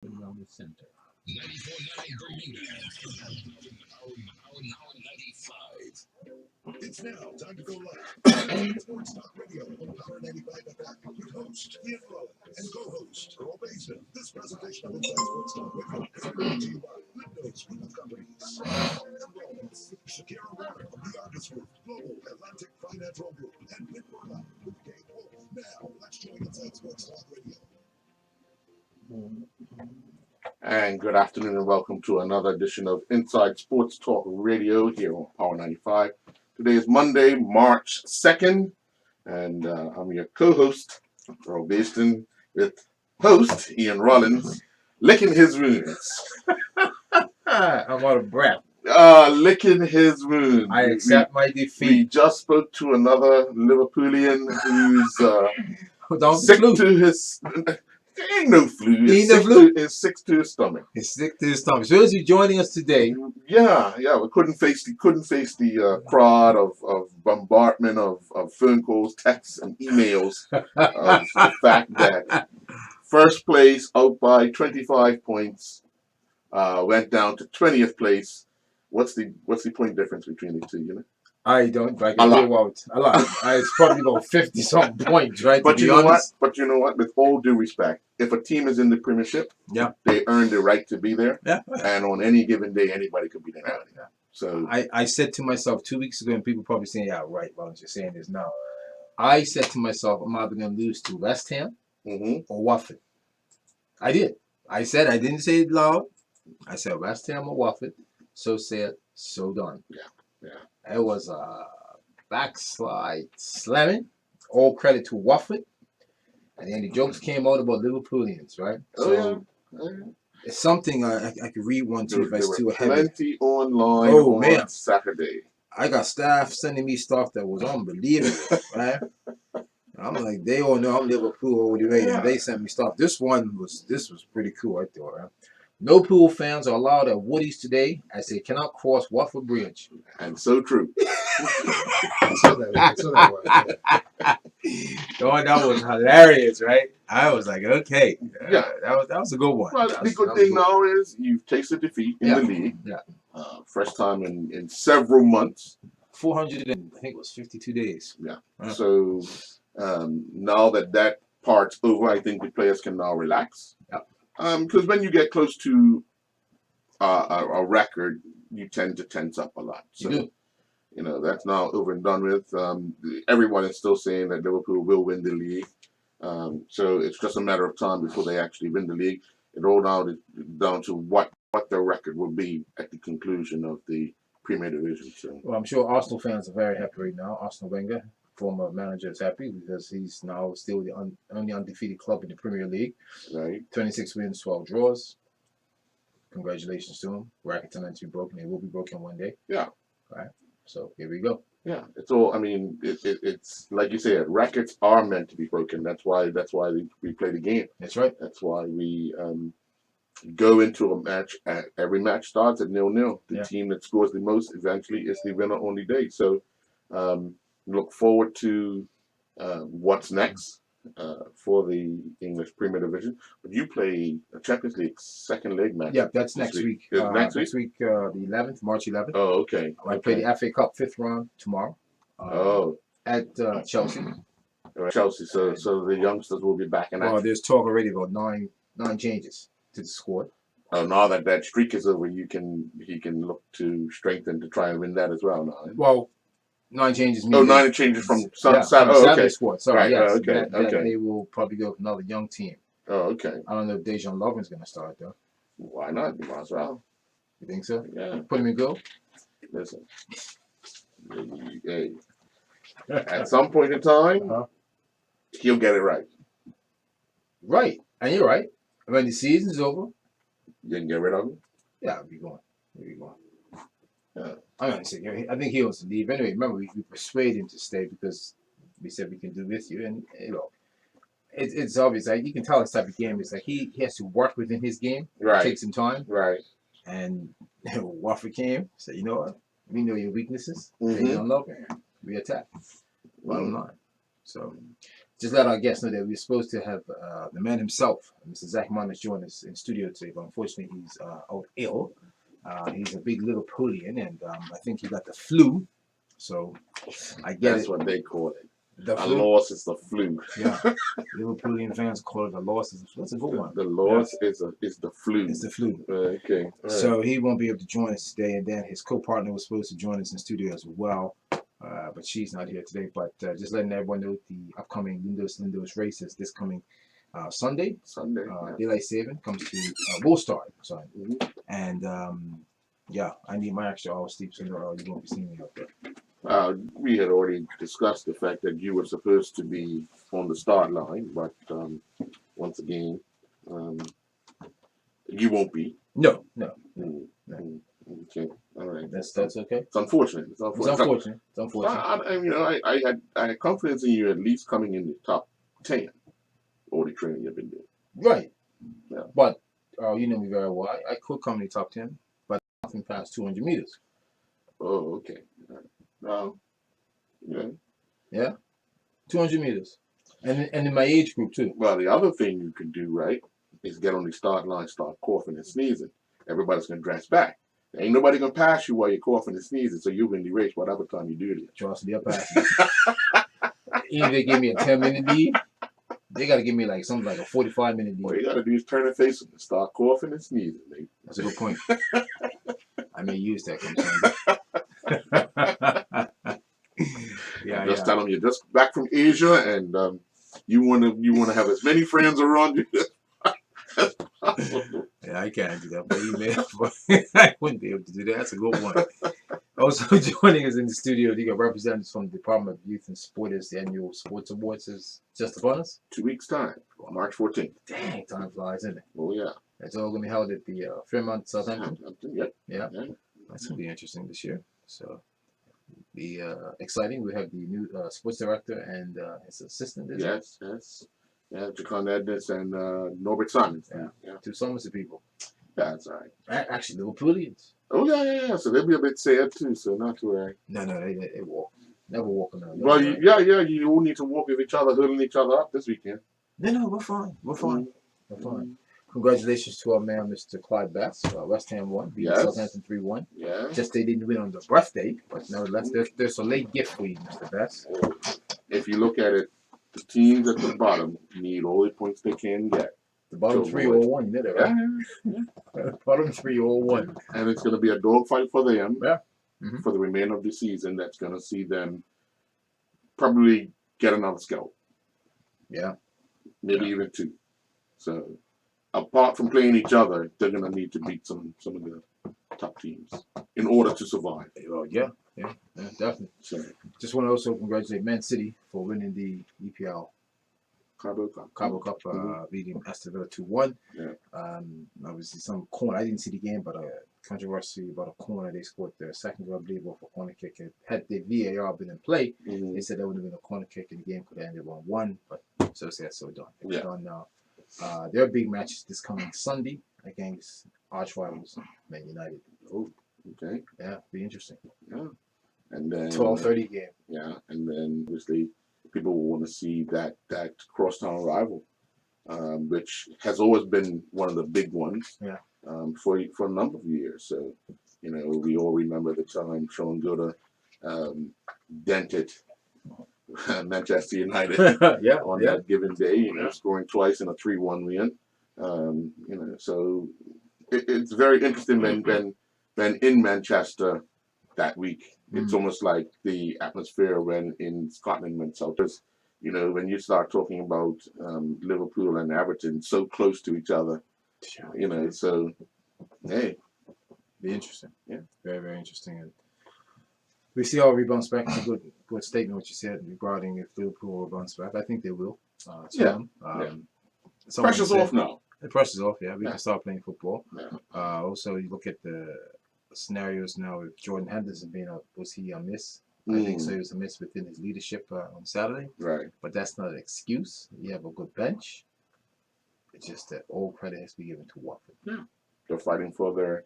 around the center. 94.9 Bermuda. Power now 95. It's now time to go live. Sports Talk Radio on Power 95 FM with host Ian Rowan and co-host Earl Basin. This presentation of Inside Sports Talk Radio is brought to you by Windows Group of Companies. Enrollments, Shakira Warner of the Argus Group, Global Atlantic Financial Group, and Bermuda with Gabe Wolf. Now, let's join Inside Sports Talk Radio. And good afternoon and welcome to another edition of Inside Sports Talk Radio here on Power 95. Today is Monday, March 2nd, and I'm your co-host, Earl Basin, with host Ian Rollins, licking his wounds. I'm out of breath. Licking his wounds. I accept my defeat. We just spoke to another Liverpoolian who's sick flu. to his... There ain't no flu. It's sick to his stomach. He's sick to his stomach. So as you're joining us today, yeah, we couldn't face the crowd of bombardment of phone calls, texts, and emails of the fact that first place out by 25 points went down to 20th place. What's the point difference between the two? You know. I don't. But I can do about a lot. It's probably about 50-something points, right? But you know what? But you know what? With all due respect, if a team is in the Premiership, they earn the right to be there. Yeah. And on any given day, anybody could be there. Yeah. So I said to myself 2 weeks ago, and people probably saying, "Yeah, right." Well, you're saying this now. I said to myself, "I'm either going to lose to West Ham or Watford." I did. I said I didn't say it loud. I said West Ham or Watford. So said, so done. Yeah. It was a backslide slamming. All credit to Watford. And then the jokes came out about Liverpoolians, right? It's something I could read one too if I still have it. Plenty online on Saturday. I got staff sending me stuff that was unbelievable, right? I'm like, they all know I'm Liverpool all the way, and they sent me stuff. This was pretty cool, I thought, right? No pool fans are allowed at Woody's today as they cannot cross Watford Bridge. And so true. That was hilarious, right? I was like, okay. That was a good one. Well, the good thing now is you've tasted defeat in the league. Yeah. First time in several months. 400 and I think it was 52 days. Yeah. So now that part's over, I think the players can now relax. Yeah. Because when you get close to a record, you tend to tense up a lot. So, you know, that's now over and done with. Everyone is still saying that Liverpool will win the league. So it's just a matter of time before they actually win the league. It all down to what their record will be at the conclusion of the Premier Division. So. Well, I'm sure Arsenal fans are very happy right now. Arsenal Wenger, former manager, is happy because he's now still the only undefeated club in the Premier League. Right. 26 wins, 12 draws. Congratulations to him. Records are not to be broken. They will be broken one day. Yeah. All right. So here we go. Yeah. It's all. I mean, it's like you said. Records are meant to be broken. That's why we play the game. That's right. That's why we go into a match. Every match starts at 0-0. The team that scores the most eventually is the winner on the day. So. Look forward to what's next for the English Premier Division. But you play a Champions League second leg match. Yeah, that's next week. Next week, the 11th, March 11th. Oh, okay. I play the FA Cup 5th round tomorrow. At Chelsea. Chelsea. So the youngsters will be back in action. Well, there's talk already about nine changes to the squad. Oh, now that streak is over, he can look to strengthen to try and win that as well now. Well. 9 changes. 9 changes from Saturday squad. Sorry, right, yes. Okay. They will probably go with another young team. Oh, okay. I don't know if Dejan Lovren's going to start, though. Why not? You might as well. You think so? Yeah. Put him in goal? Listen. Hey. At some point in time, he'll get it right. Right. And you're right. When the season's over. You can get rid of him? Yeah, I'll be going. Yeah. I think he wants to leave anyway. Remember, we persuaded him to stay because we said we can do with you, and you know, it's obvious. Like you can tell this type of game. It's like he has to work within his game. Right. Take some time. Right. And Watford came. Said, you know what? We know your weaknesses. They don't love it. We attack. Bottom line. So just let our guests know that we're supposed to have the man himself, Mr. Zach Monis, join us in studio today, but unfortunately he's out ill. He's a big Liverpoolian, and I think he got the flu. So I get That's it. what they call it. The A flu. loss is the flu. Yeah, Liverpoolian fans call it a loss. That's a good one. The loss is the flu. It's the flu. Okay. All right. So he won't be able to join us today, and then his co-partner was supposed to join us in studio as well, but she's not here today. But just letting everyone know the upcoming Lindos race is this coming Sunday. Daylight saving comes to will start. Sorry, and yeah, I need my extra hour sleep, so you won't be seeing me out there. We had already discussed the fact that you were supposed to be on the start line, but once again, you won't be. No. Okay, all right. That's okay. It's unfortunate. It's unfortunate. I had confidence in you at least coming in the top 10. All the training you've been doing. Right. Yeah. But you know me very well. I could come in the top 10, but nothing past 200 meters. Oh, okay. Well, yeah. Yeah. 200 meters. And in my age group, too. Well, the other thing you can do, right, is get on the start line, start coughing and sneezing. Everybody's going to dress back. Ain't nobody going to pass you while you're coughing and sneezing, so you'll win the race whatever time you do this. Trust me, they'll pass me. Even if they give me a 10-minute lead, they got to give me like something like a 45-minute lead. What you got to do is turn and face them and start coughing and sneezing, mate. That's a good point. I may use that come Sunday. Just tell them you're just back from Asia and you want to have as many friends around you as possible. Yeah, I can't do that, but I wouldn't be able to do that. That's a good one. Also joining us in the studio, you got representatives from the Department of Youth and Sport as the annual sports awards is just upon us. 2 weeks time, March 14th. Dang, time flies, isn't it? Oh yeah. It's all going to be held at the Fairmont, Southampton. Yep. Yeah. That's going to be interesting this year. So, be exciting. We have the new sports director and his assistant. Yes. Yeah, Jacon Edness and Norbert Simons. Yeah. Two Somerset people. That's all right. Actually, Liverpoolians. Oh yeah. So they'll be a bit sad too. So not to worry. No, they walk. Never walk alone. Well, you all need to walk with each other, holding each other up this weekend. No, we're fine. We're fine. Congratulations to our man, Mr. Clyde Bass. West Ham won. Beat Southampton 3-1. Yeah. Just they didn't win on the birthday, but nevertheless, there's a late gift for you, Mr. Bass. If you look at it, the teams at the bottom need all the points they can get. The bottom three all won. You know that, right? Yeah. Bottom three all won. And it's going to be a dogfight for them. Yeah. For the remainder of the season. That's going to see them probably get another scout. Yeah. Maybe even 2. So, apart from playing each other, they're going to need to beat some of the top teams in order to survive. Well, yeah, definitely. So, just want to also congratulate Man City for winning the EPL Cabo Cup, beating Aston Villa 2-1. Yeah. Obviously, some corner. I didn't see the game, but controversy about a corner. They scored their second goal, I believe, off a corner kick. Had the VAR been in play, they said that would have been a corner kick, and the game could have ended 1-1. But so said, so done. It's done now. Their big match is this coming Sunday against arch rivals Man United. Oh, okay. Yeah, be interesting. Yeah, and then 12:30 game. Yeah, and then obviously people will want to see that crosstown rival, which has always been one of the big ones. Yeah. For a number of years. So, we all remember the time Sean Gooder dented Manchester United on that given day, scoring twice in a 3-1 win. So it's very interesting when in Manchester that week. It's almost like the atmosphere when in Scotland went south. When you start talking about Liverpool and Everton so close to each other, so hey, be interesting. Yeah, very, very interesting. And we see all rebounds back. It's a good statement what you said regarding if Liverpool will bounce back. I think they will. Pressure's off now. The pressure's off. Yeah, we can start playing football. Yeah. Also, you look at the scenarios now with Jordan Henderson being out. Was he a miss? I think so. He was a miss within his leadership on Saturday. Right. But that's not an excuse. You have a good bench. It's just that all credit has to be given to Watford. Yeah. They're fighting for their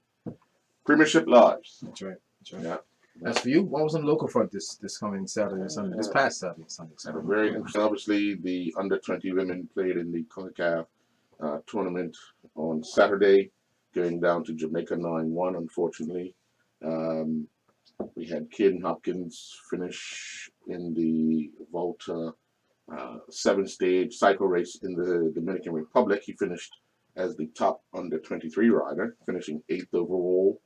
Premiership lives. That's right. Yeah. As for you, what was on the local front this coming Saturday and Sunday? This past Saturday and Sunday. And a very interesting. Obviously, the under-20 women played in the CONCACAF tournament on Saturday, going down to Jamaica 9-1. Unfortunately, we had Caden Hopkins finish in the Volta 7-stage cycle race in the Dominican Republic. He finished as the top under-23 rider, finishing 8th overall.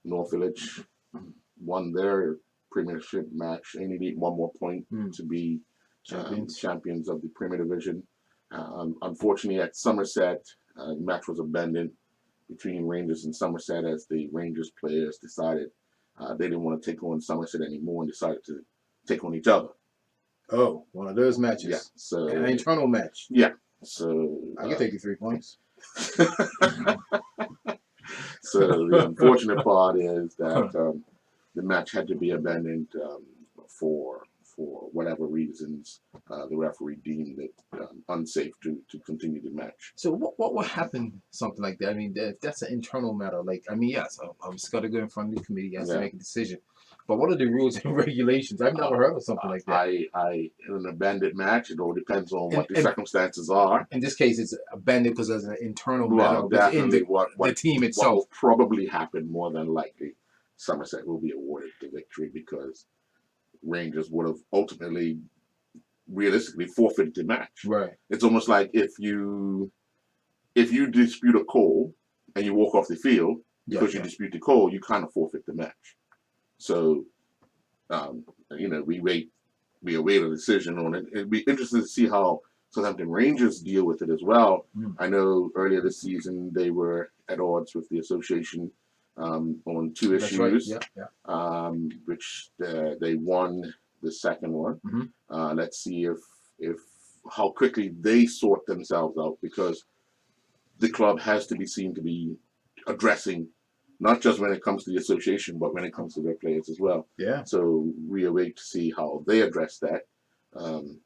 North Village won their premiership match. They need one more point to be champions of the Premier Division. Unfortunately, at Somerset, the match was abandoned between Rangers and Somerset as the Rangers players decided they didn't want to take on Somerset anymore and decided to take on each other. Oh, one of those matches. Yeah, so an internal match. Yeah, so I can take you 3 points. So the unfortunate part is that the match had to be abandoned for whatever reasons. The referee deemed it unsafe to continue the match. So what would happen something like that? I mean, if that's an internal matter. Like, I mean, yes, I'm just got to go in front of the committee. Has to make a decision. But what are the rules and regulations? I've never heard of something like that. In an abandoned match, it all depends on what the circumstances are. In this case, it's abandoned because there's an internal matter within the team itself. What will probably happen, more than likely, Somerset will be awarded the victory because Rangers would have ultimately, realistically, forfeited the match. Right. It's almost like if you dispute a call and you walk off the field because you dispute the call, you kind of forfeit the match. So, we await a decision on it. It'd be interesting to see how Southampton Rangers deal with it as well. I know earlier this season they were at odds with the association on 2 issues, which they won the second one. Let's see if how quickly they sort themselves out, because the club has to be seen to be addressing, not just when it comes to the association, but when it comes to their players as well. Yeah. So we await to see how they address that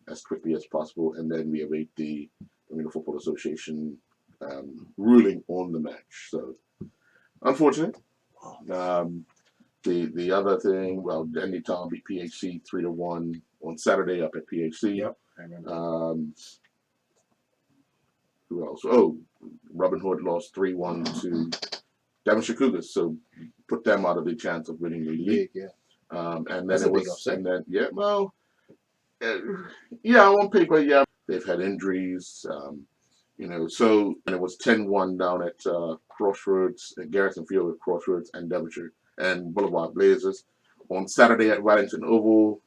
as quickly as possible, and then we await the Bermuda Football Association ruling on the match. So unfortunate. The other thing, well, Denny Town beat PHC 3-1 on Saturday up at PHC. Yep, I remember. Who else? Oh, Robin Hood lost 3-1 to Devonshire Cougars, so put them out of the chance of winning the league. And then That's it was, and then on paper, they've had injuries, so, and it was 10-1 down at Crossroads, at Garrison Field at Crossroads and Devonshire and Boulevard Blazers. On Saturday at Wellington Oval,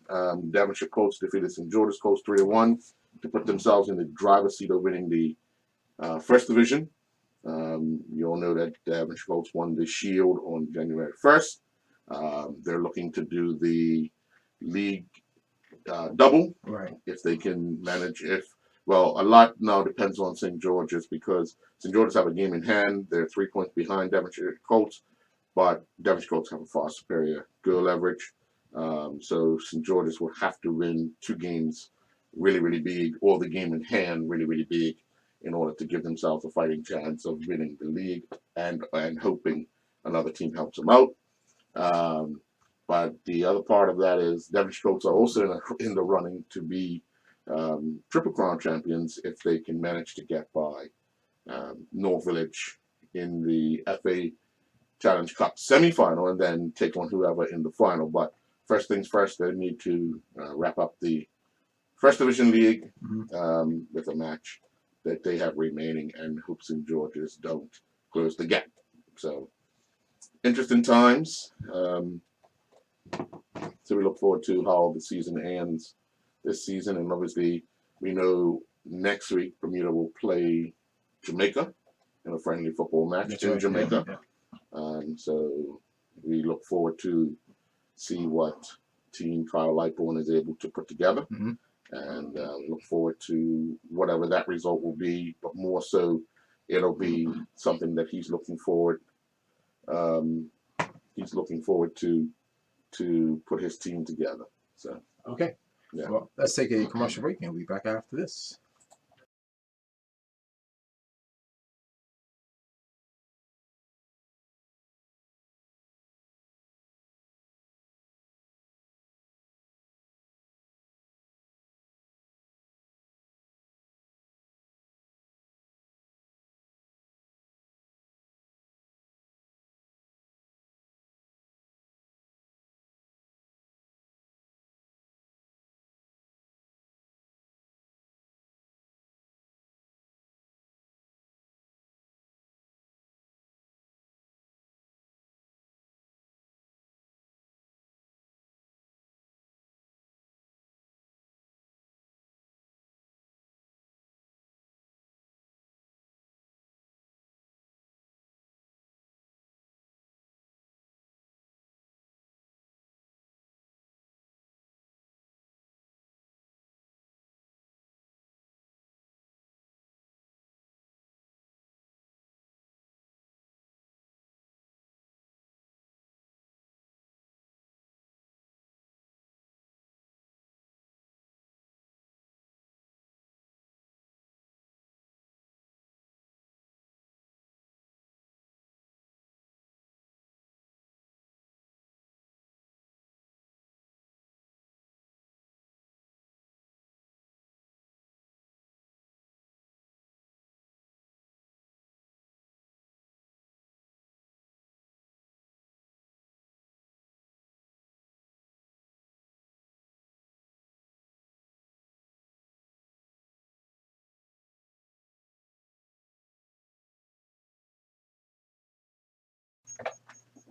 Devonshire Colts defeated St. George's Colts 3-1 to put themselves in the driver's seat of winning the First Division. You all know that Devonshire Colts won the Shield on January 1st. They're looking to do the league double, if they can manage. A lot now depends on St. George's, because St. George's have a game in hand. They're 3 points behind Devonshire Colts, but Devonshire Colts have a far superior goal average. So St. George's will have to win 2 games really, really big, or the game in hand really, really big, in order to give themselves a fighting chance of winning the league and hoping another team helps them out. But the other part of that is Devonshire Colts are also in the running to be Triple Crown champions if they can manage to get by North Village in the FA Challenge Cup semi-final and then take on whoever in the final. But first things first, they need to wrap up the First Division League with a match that they have remaining, and hope St. George's don't close the gap. So, interesting times. So we look forward to how the season ends this season, and obviously we know next week Bermuda will play Jamaica in a friendly football match in Jamaica. So we look forward to see what Team Kyle Lightbourne is able to put together. And look forward to whatever that result will be, but more so it'll be something that he's looking forward to put his team together. So well, let's take a commercial break and we'll be back after this.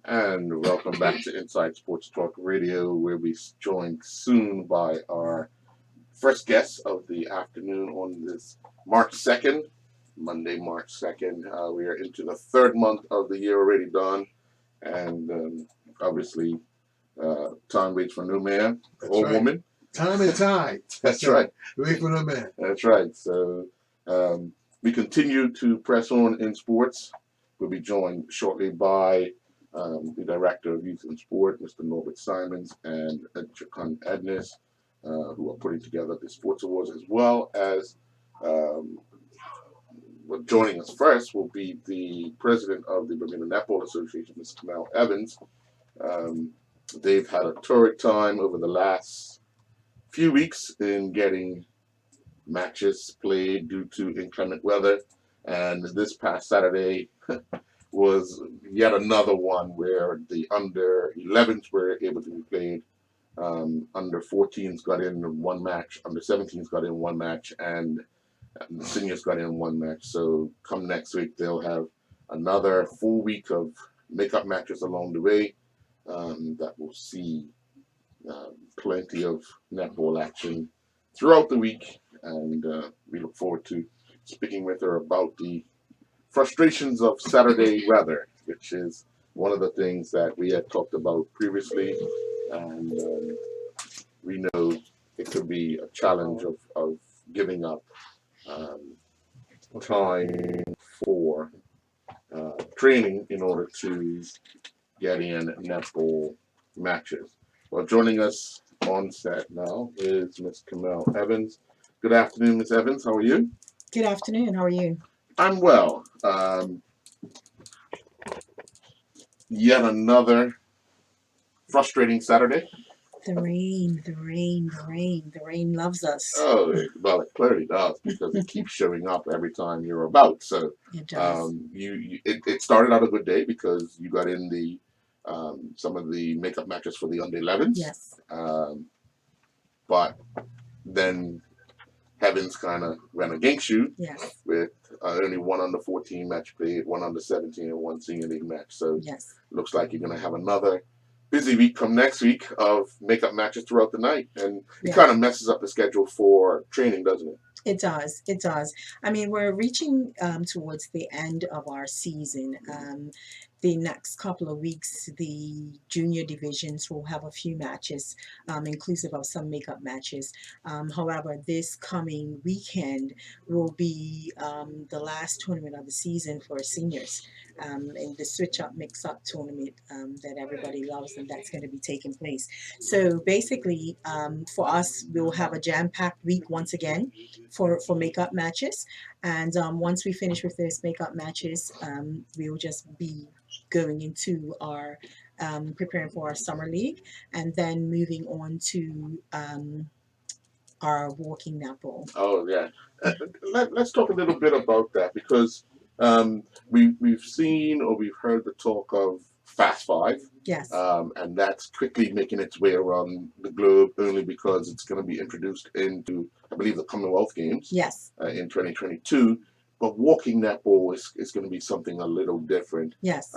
And welcome back to Inside Sports Talk Radio. We'll be joined soon by our first guest of the afternoon on this March 2nd, Monday, March 2nd. We are into the third month of the year already done. And obviously, time waits for no man or woman. Time and tide. That's right. Wait for no man. That's right. So we continue to press on in sports. We'll be joined shortly by the Director of Youth and Sport, Mr. Norbert Simons, and Chakun Ednes, who are putting together the Sports Awards, as well as joining us first will be the President of the Bermuda Netball Association, Mr. Kamel Evans. They've had a torrid time over the last few weeks in getting matches played due to inclement weather, and this past Saturday was yet another one where the under 11s were able to be played. Under 14s got in one match, under 17s got in one match, and the seniors got in one match. So come next week, they'll have another full week of makeup matches along the way that will see plenty of netball action throughout the week. And we look forward to speaking with her about the frustrations of Saturday weather, which is one of the things that we had talked about previously, and we know it could be a challenge of giving up time for training in order to get in netball matches. Well, joining us on set now is Ms. Kamel Evans. Good afternoon, Ms. Evans. How are you? Good afternoon. How are you? I'm well. Yet another frustrating Saturday. The rain loves us. Oh, well, it clearly does, because it keeps showing up every time you're about. So It does. It started out a good day because you got in the some of the makeup matches for the under 11s. Yes. But then heavens kind of went against you. Yes. With only one under 14 match played, one under 17, and one senior league match. So Yes. looks like you're going to have another busy week come next week of makeup matches throughout the night. And it kind of messes up the schedule for training, doesn't it? It does. It does. I mean, we're reaching towards the end of our season. The next couple of weeks, the junior divisions will have a few matches, inclusive of some makeup matches. However, this coming weekend will be the last tournament of the season for seniors, in the switch up, mix up tournament that everybody loves, and that's going to be taking place. So basically, for us, we'll have a jam-packed week once again for makeup matches. And once we finish with those makeup matches, we'll just be going into our preparing for our summer league, and then moving on to our walking netball. Oh, yeah. Let's talk a little bit about that, because we've seen or we've heard the talk of Fast Five. Yes. And that's quickly making its way around the globe, only because it's going to be introduced into, I believe, the Commonwealth Games. Yes. In 2022. But walking netball is going to be something a little different. Yes.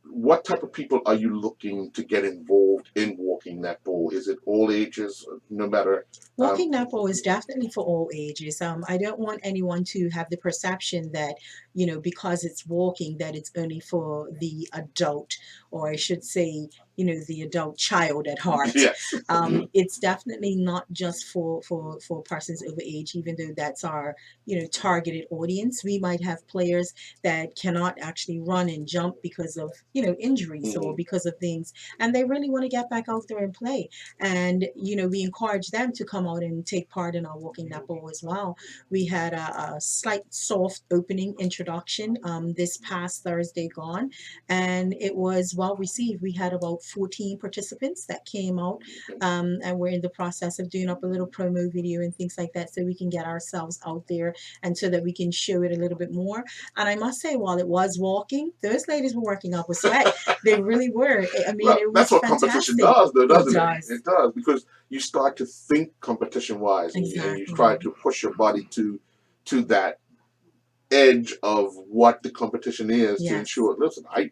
What type of people are you looking to get involved in walking netball? Is it all ages, no matter? Walking netball is definitely for all ages. I don't want anyone to have the perception that, because it's walking, that it's only for the adult, or I should say, the adult child at heart. Yes. It's definitely not just for persons over age, even though that's our, targeted audience. We might have players that cannot actually run and jump because of, injuries or because of things, and they really want to get back out there and play. And, we encourage them to come out and take part in our walking netball as well. We had a slight soft opening introduction this past Thursday gone, and it was well received. We had about 14 participants that came out, and we're in the process of doing up a little promo video and things like that, so we can get ourselves out there and so that we can show it a little bit more. And I must say, while it was walking, those ladies were working up a sweat. They really were. I mean, it was that's what fantastic. competition does, though, doesn't it? It does, because you start to think competition-wise, and you try to push your body to that edge of what the competition is to Yes. ensure. Listen, I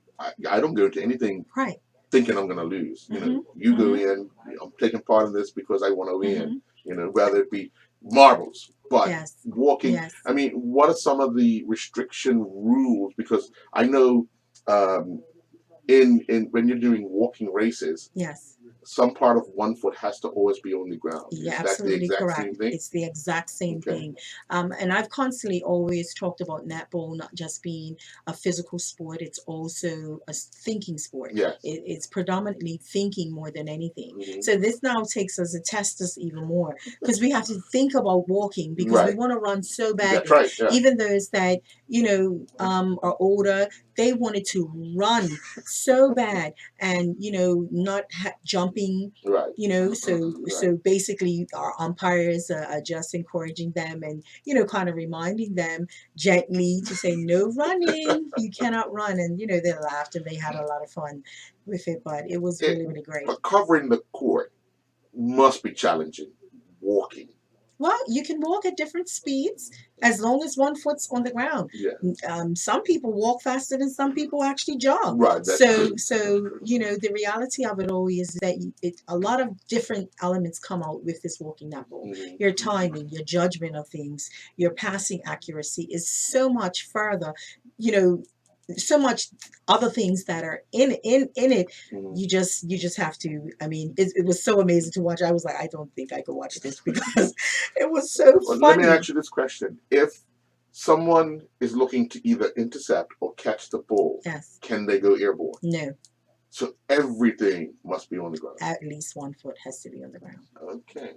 don't go into anything Right. thinking I'm going to lose. You know, Mhm. you go Mhm. in. I'm taking part in this because I want to win. Mhm. You know, whether it be marbles, but Yes. walking. Yes. I mean, what are some of the restriction rules? Because I know in when you're doing walking races, Yes. some part of one foot has to always be on the ground. You're Is that the absolutely exact correct. same thing? It's the exact same Okay. thing. And I've constantly always talked about netball not just being a physical sport, it's also a thinking sport. Yes. It's predominantly thinking more than anything. Mhm. So this now takes us to test us even more because we have to think about walking because we Right. want to run so That's badly. right. Yeah. Even those that, are older, they wanted to run so bad and, not jumping, Right. so basically our umpires are just encouraging them and kind of reminding them gently to say no running, you cannot run, and they laughed and they had a lot of fun with it, but it was It, really, really great. but covering the court must be challenging. Walking. Well, you can walk at different speeds as long as one foot's on the ground. Yeah. Some people walk faster than some people actually jog. Right. That's So, true. the reality of it all is that a lot of different elements come out with this walking netball. Mhm. Your timing, your judgment of things, your passing accuracy is so much further. So much other things that are in it. Mhm. You just have to. I mean, it was so amazing to watch. I was like, I don't think I could watch this because it was so Well, let me funny. ask you this question: if someone is looking to either intercept or catch the ball, Yes. can they go airborne? No. So everything must be on the ground. At least one foot has to be on the ground. Okay.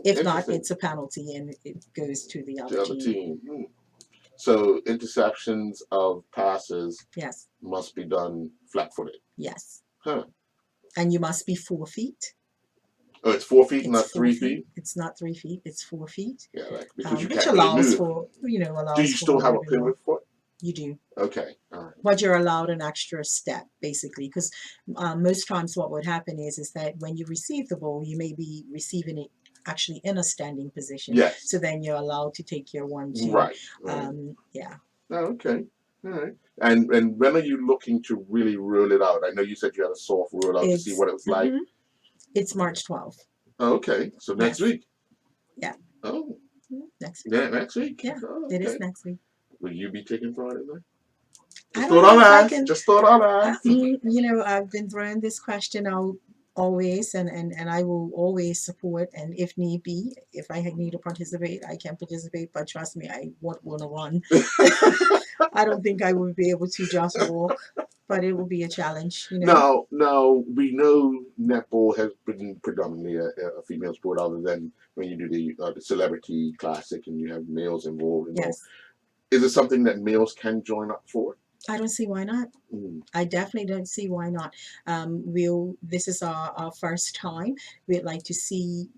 If not, Interesting. it's a penalty and it goes to the The other other team. team. So interceptions of passes Yes. must be done flat-footed. Yes. Huh. And you must be 4 feet. Oh, it's 4 feet, It's not 4 3 feet. feet. It's not 3 feet. It's 4 feet. Yeah, because you Which can't really allows move. for Do you allows for still a have a little bit more. pivot foot? You do. Okay. All right. But you're allowed an extra step, basically, because most times what would happen is that when you receive the ball, you may be receiving it actually in a standing position. Yes. So then you're allowed to take your 1, 2. Right. Right. Yeah. Oh, okay. All right. And when are you looking to really roll it out? I know you said you had a soft roll out to see what it was like. It's March 12th. Oh, okay. So next Yes. week. Yeah. Oh. Next week. Yeah, next week. Yeah. Oh, It is okay. next week. Will you be taking part in that? I Just don't thought know if I'd I ask. can. Just thought I'd ask. I've been throwing this question out always, and I will always support. And if need be, if I need to participate, I can participate. But trust me, I won't want to run. I don't think I would be able to just walk, but it will be a challenge. Now, we know netball has been predominantly a female sport, other than when you do the celebrity classic and you have males involved. Yes. Is it something that males can join up for? I don't see why not. I definitely don't see why not. This is our first time. We'd like to see,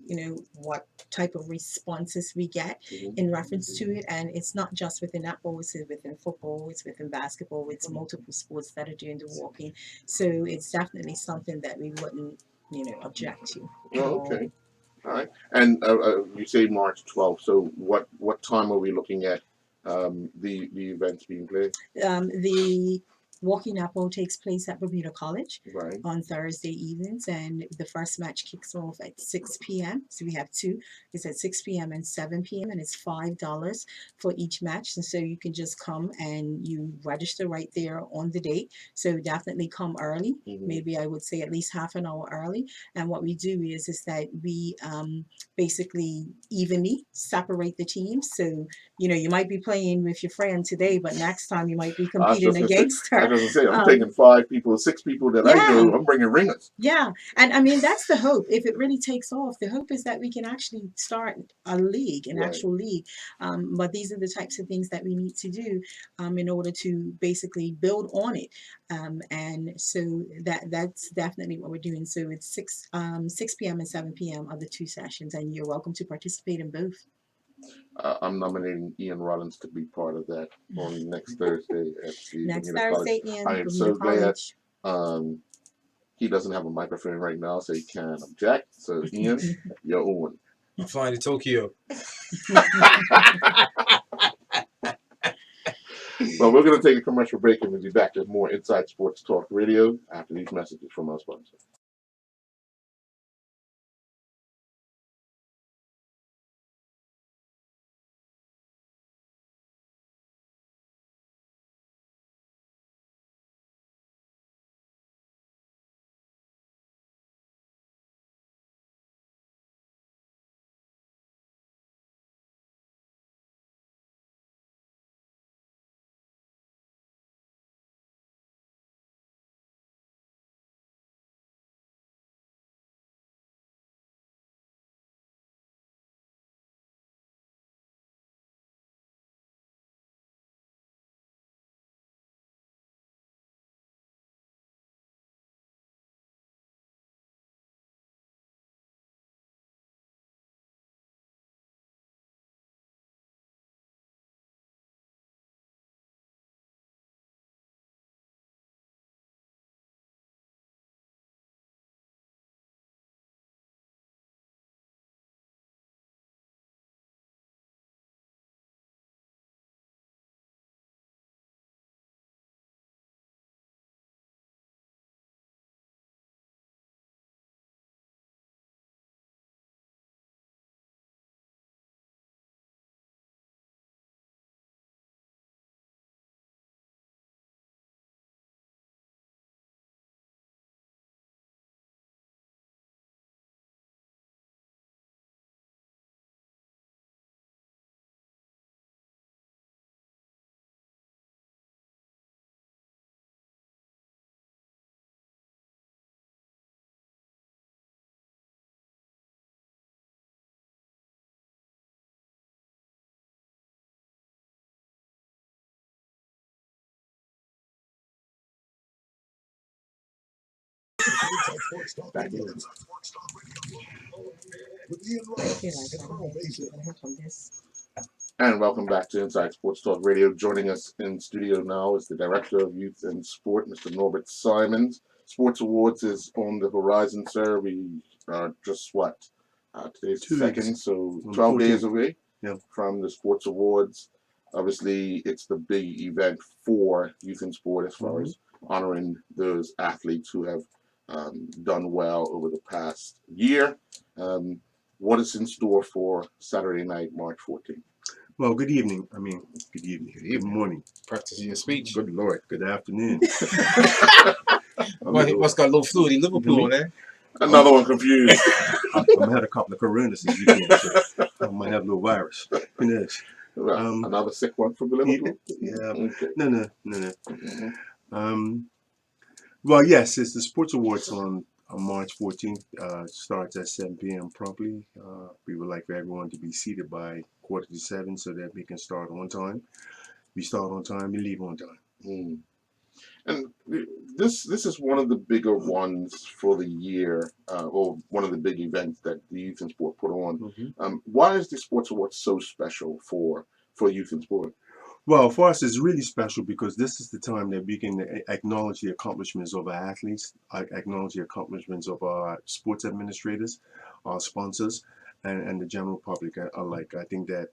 what type of responses we get in reference to it. And it's not just within netball, it's within football, it's within basketball, it's multiple sports that are doing the walking. So it's definitely something that we wouldn't, object to. Oh, okay. All right. And you say March 12th. So what time are we looking at the events being played? The walking netball takes place at Bermuda College Right. on Thursday evenings, and the first match kicks off at 6 p.m. So we have two. It's at 6 p.m. and 7 p.m. and it's $5 for each match. And so you can just come and you register right there on the date. So definitely come early. Maybe I would say at least half an hour early. And what we do is that we basically evenly separate the teams. So you might be playing with your friend today, but next time you might be competing against her. I was going to say, I'm taking 5 people, 6 people that I know. I'm bringing ringers. Yeah, and I mean that's the hope. If it really takes off, the hope is that we can actually start a league, an actual league. But these are the types of things that we need to do in order to basically build on it. And so that's definitely what we're doing. So it's 6 p.m. and 7 p.m. are the two sessions, and you're welcome to participate in both. I'm nominating Ian Rollins to be part of that on next Thursday at the Next Bermuda Thursday, College. Ian, I am Bermuda so glad. College. He doesn't have a microphone right now, so he can't object. So Ian, you're on. I'm flying to Tokyo. Well, we're going to take a commercial break and we'll be back with more Inside Sports Talk Radio after these messages from our sponsor. Inside Sports Talk Back Radio. in. With Ian I Ross feel like and Carl Mason. I have from this. And welcome back to Inside Sports Talk Radio. Joining us in studio now is the Director of Youth and Sport, Mr. Norbert Simons. Sports Awards is on the horizon, sir. We are just today's the 2nd, so 12 days away from the Sports Awards. Obviously, it's the big event for youth and sport as far as honoring those athletes who have done well over the past year. What is in store for Saturday night, March 14th? Well, good evening. Good evening. Good morning. Practicing your speech. Good Lord. Good afternoon. What's got a little fluid in Liverpool, man? Another one confused. I might have a couple of coronas this weekend, so I might have a little virus. Who knows? Another sick one from Liverpool? Yeah. Okay. No. Mm-hmm. Well, yes, it's the Sports Awards on March 14th. Starts at 7 p.m. promptly. We would like for everyone to be seated by 6:45 so that we can start on time. We start on time, we leave on time. Mm. And this is one of the bigger ones for the year, or one of the big events that the Youth and Sport put on. Why is the Sports Awards so special for youth and sport? Well, for us, it's really special because this is the time that we can acknowledge the accomplishments of our athletes, acknowledge the accomplishments of our sports administrators, our sponsors, and the general public alike. I think that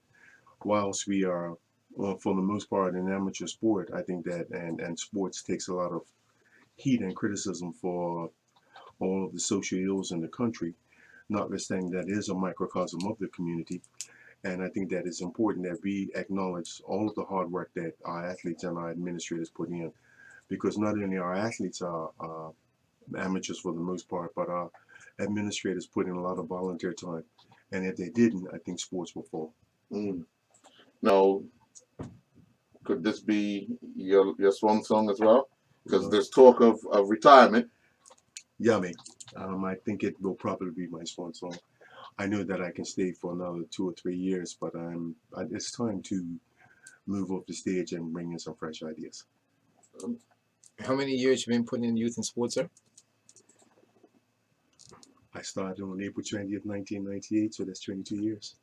whilst we are, for the most part, an amateur sport, I think that, and sports takes a lot of heat and criticism for all of the social ills in the country, notwithstanding that it is a microcosm of the community. And I think that it's important that we acknowledge all of the hard work that our athletes and our administrators put in, because not only our athletes are amateurs for the most part, but our administrators put in a lot of volunteer time. And if they didn't, I think sports will fall. Now, could this be your swan song as well? Because there's talk of retirement. Yummy. I think it will probably be my swan song. I know that I can stay for another 2 or 3 years, but it's time to move off the stage and bring in some fresh ideas. How many years you been putting in youth and sports, sir? I started on April 20th, 1998, so that's 22 years.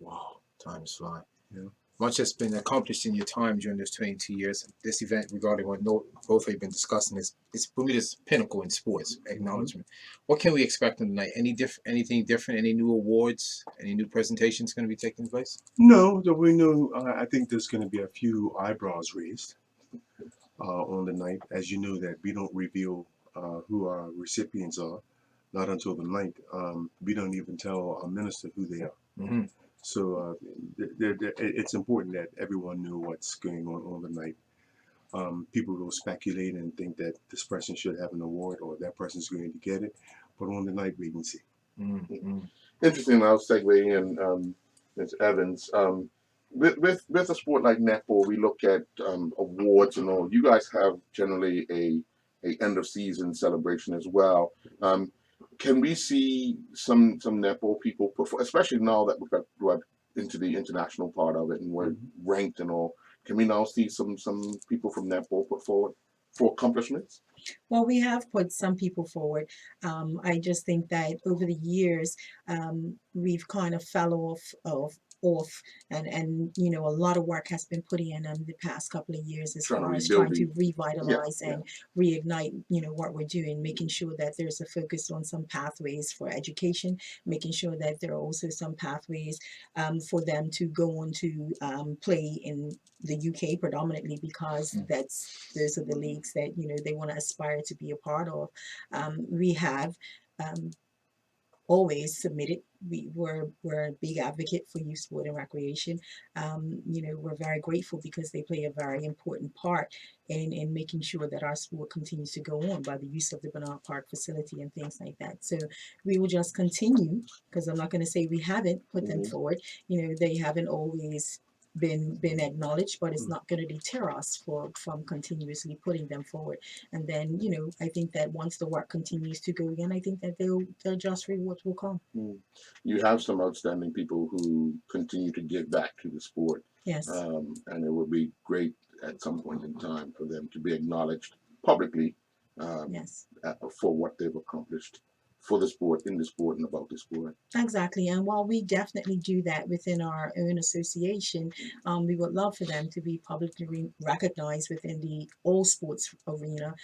Wow, time is flying. Yeah. Much has been accomplished in your time during those 22 years. This event, regarding what both have been discussing, is Bermuda's pinnacle in sports acknowledgement. What can we expect tonight? Anything different? Any new awards? Any new presentations going to be taking place? No, we know. I think there's going to be a few eyebrows raised. on the night. As you know, that we don't reveal who our recipients are, not until the night. We don't even tell our minister who they are. Mm-hmm. So it's important that everyone knew what's going on the night. People will speculate and think that this person should have an award or that person's going to get it, but on the night, wait and see. Mm-hmm. Interesting. I'll segue in, Ms. Evans. With a sport like netball, we look at awards and all. You guys have generally a end of season celebration as well. Can we see some netball people perform, especially now that we're into the international part of it and we're ranked and all? Can we now see some people from netball put forward for accomplishments? Well, we have put some people forward. I just think that over the years, we've kind of fell off, and a lot of work has been put in the past couple of years as Trying to far as rebuild trying to Yeah, revitalize yeah. and reignite what we're doing, making sure that there's a focus on some pathways for education, making sure that there are also some pathways for them to go on to play in the UK predominantly, because those are the leagues that they want to aspire to be a part of. We have um, always submitted. We're a big advocate for youth sport and recreation. We're very grateful because they play a very important part in making sure that our sport continues to go on by the use of the Bernard Park facility and things like that. So we will just continue, because I'm not going to say we haven't put them forward. They haven't always been acknowledged, but it's not going to deter us from continuously putting them forward. And then I think that once the work continues to go again, I think that they'll just rewards will come. You have some outstanding people who continue to give back to the sport, Yes. and it would be great at some point in time for them to be acknowledged publicly Yes. For what they've accomplished for the sport, in the sport, and about the sport. Exactly. And while we definitely do that within our own association, we would love for them to be publicly recognized within the all sports arena,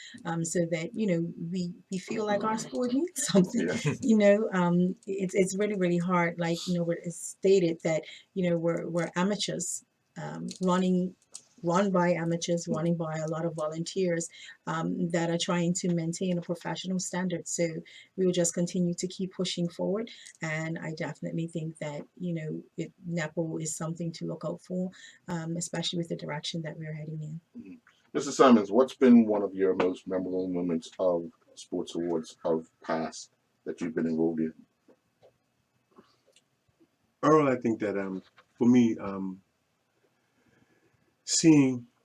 so that we feel like our sport means something. Yeah. It's really really hard. Like it's stated that we're amateurs, run by amateurs, running by a lot of volunteers that are trying to maintain a professional standard. So we will just continue to keep pushing forward. And I definitely think that, NAPO is something to look out for, especially with the direction that we're heading in. Mr. Simons, what's been one of your most memorable moments of sports awards of past that you've been involved in? Earl, I think that for me,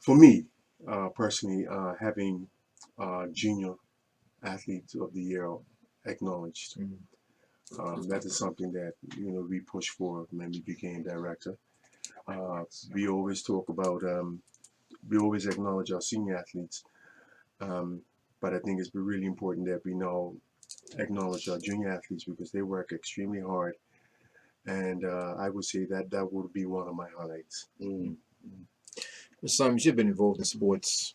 for me personally, having junior athlete of the year acknowledged. That is something that we pushed for when we became director. We always talk about, we always acknowledge our senior athletes, but I think it's really important that we now acknowledge our junior athletes because they work extremely hard, and I would say that would be one of my highlights. Simons, you've been involved in sports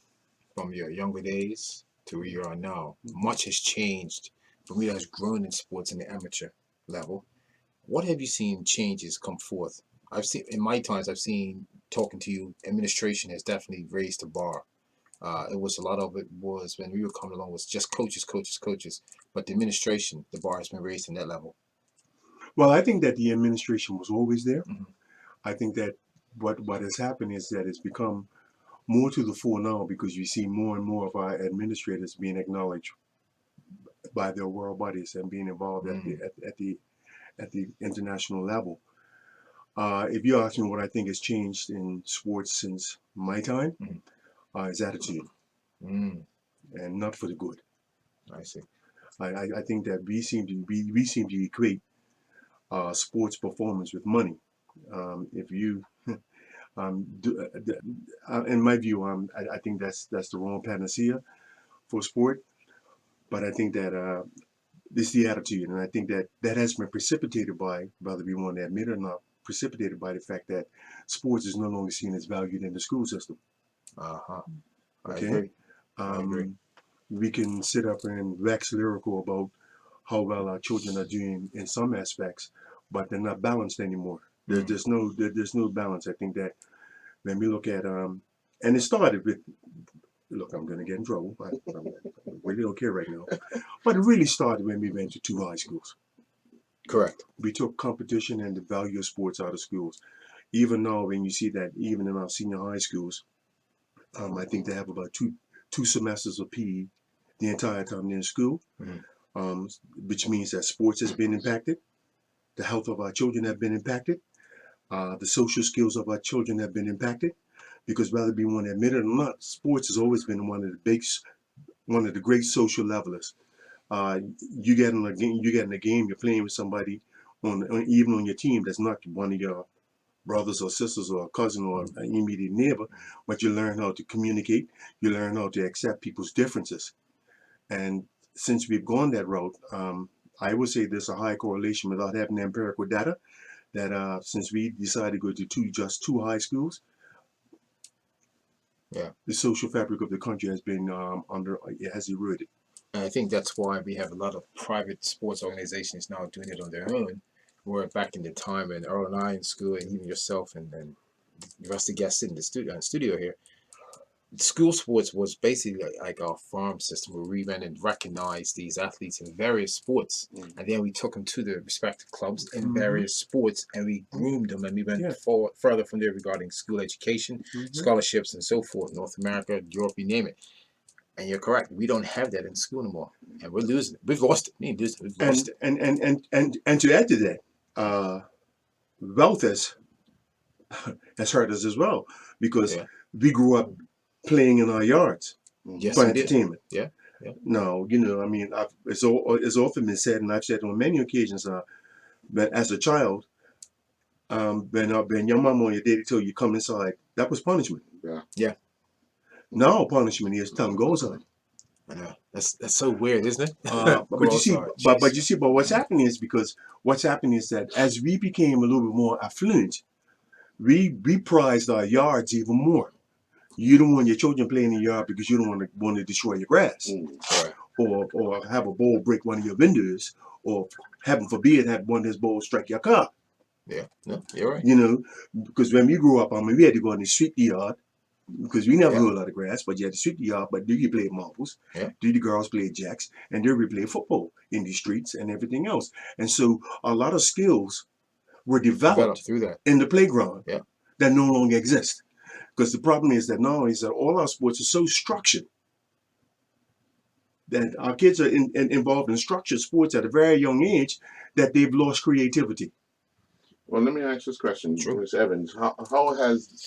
from your younger days to where you are now. Much has changed. Bermuda has grown in sports in the amateur level. What have you seen changes come forth? I've seen in my times. I've seen talking to you. Administration has definitely raised the bar. It was a lot of it was when we were coming along was just coaches. But the administration, the bar has been raised in that level. Well, I think that the administration was always there. Mm-hmm. I think that what has happened is that it's become more to the fore now because you see more and more of our administrators being acknowledged by their world bodies and being involved at the international level. If you ask me what I think has changed in sports since my time, is attitude, and not for the good. I see. I think that we seem to equate sports performance with money. If you in my view, I think that's the wrong panacea for sport. But I think that it's the attitude, and I think that has been precipitated by, whether we want to admit it or not, precipitated by the fact that sports is no longer seen as valued in the school system. Okay. I agree. We can sit up and wax lyrical about how well our children are doing in some aspects, but they're not balanced anymore. There's no balance. I think that when we look at And it started with, look, I'm going to get in trouble. I really don't care right now. But it really started when we went to 2 high schools. Correct. We took competition and the value of sports out of schools. Even now, when you see that, even in our senior high schools, I think they have about two semesters of PE the entire time they're in school, which means that sports has been impacted, the health of our children have been impacted, the social skills of our children have been impacted, because whether we want to admit it or not, sports has always been one of the great social levelers. You get in a game, you're playing with somebody even on your team that's not one of your brothers or sisters or a cousin or an immediate neighbor, but you learn how to communicate, you learn how to accept people's differences. And since we've gone that route, I would say there's a high correlation without having empirical data that since we decided to go to just two high schools, the social fabric of the country has been it has eroded. And I think that's why we have a lot of private sports organizations now doing it on their own. Where back in the time when Earl and I in school, and even yourself and the rest of the guests in the studio here, school sports was basically like our farm system where we went and recognized these athletes in various sports, and then we took them to the respective clubs in various sports, and we groomed them, and we went further from there regarding school education, scholarships, and so forth. North America, Europe, you name it. And you're correct. We don't have that in school anymore, and we're losing it. We've lost it. We've lost it. And to add to that, wealth has hurt us as well, because we grew up playing in our yards for entertainment. Yeah. No, I mean, it's often been said, and I've said on many occasions, that as a child, when your mom or your daddy told you come inside, that was punishment. Yeah. Now punishment is time goes on. I know. That's so weird, isn't it? But you see, what's happening is that as we became a little bit more affluent, we prized our yards even more. You don't want your children playing in the yard because you don't want to destroy your grass, or have a ball break one of your windows, or heaven forbid have one of those balls strike your car. Yeah, no, you're right. Because when we grew up, we had to go in the sweep the yard, because we never grew a lot of grass, but you had to sweep the yard. But do you play marbles? Do the girls play jacks? And do we play football in the streets and everything else? And so a lot of skills were developed through that in the playground that no longer exist. Because the problem is that now is that all our sports are so structured that our kids are involved in structured sports at a very young age that they've lost creativity. Well, let me ask this question, Ms. Evans. How has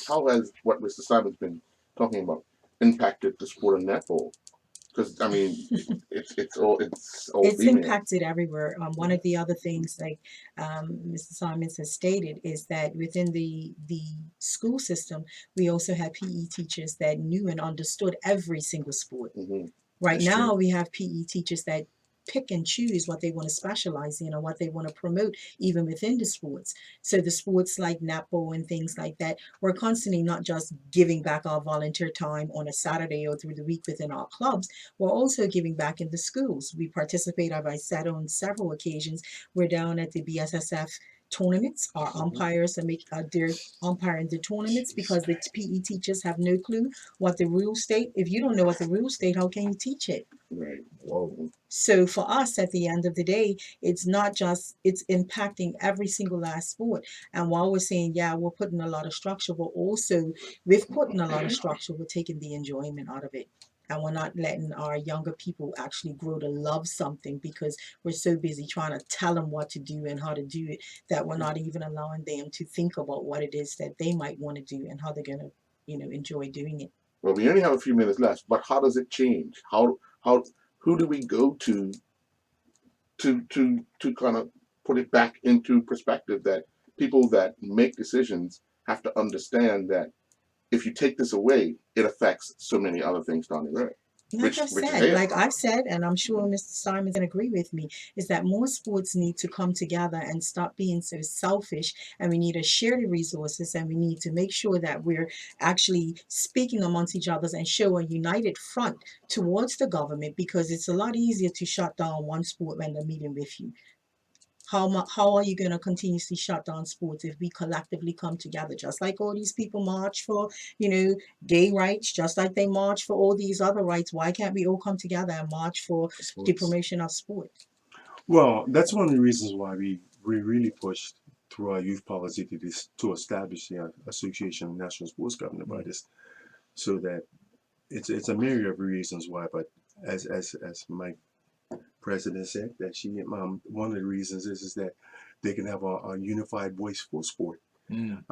what Mr. Simon's been talking about impacted the sport of netball? Because I mean, it's all female. Impacted everywhere. One of the other things, like Mr. Simons has stated, is that within the school system, we also had PE teachers that knew and understood every single sport. Right now, we have PE teachers that pick and choose what they want to specialize in or what they want to promote even within the sports. So the sports like netball and things like that, we're constantly not just giving back our volunteer time on a Saturday or through the week within our clubs, we're also giving back in the schools. We participate, as I said, on several occasions. We're down at the BSSF tournaments. Our umpires are they're umpiring the tournaments because the PE teachers have no clue what the rules state. If you don't know what the rules state, how can you teach it? Right. Whoa. So for us, at the end of the day, it's not just, it's impacting every single last sport. And while we're saying, we're putting a lot of structure, we're also, with putting a lot of structure, we're taking the enjoyment out of it. And we're not letting our younger people actually grow to love something because we're so busy trying to tell them what to do and how to do it that we're not even allowing them to think about what it is that they might want to do and how they're going to, enjoy doing it. Well, we only have a few minutes left, but how does it change? Who do we go to kind of put it back into perspective that people that make decisions have to understand that if you take this away, it affects so many other things down the road. Like I've said, and I'm sure Mr. Simon can agree with me, is that more sports need to come together and stop being so selfish, and we need to share the resources, and we need to make sure that we're actually speaking amongst each other and show a united front towards the government, because it's a lot easier to shut down one sport when they're meeting with you. how are you going to continuously shut down sports if we collectively come together, just like all these people march for, gay rights, just like they march for all these other rights? Why can't we all come together and march for the Sports. promotion of sport? Well, that's one of the reasons why we really pushed through our youth policy to establish the Association of National Sports Governing Bodies, so that it's a myriad of reasons why. But as my president said, that one of the reasons is that they can have a unified voice for sport. In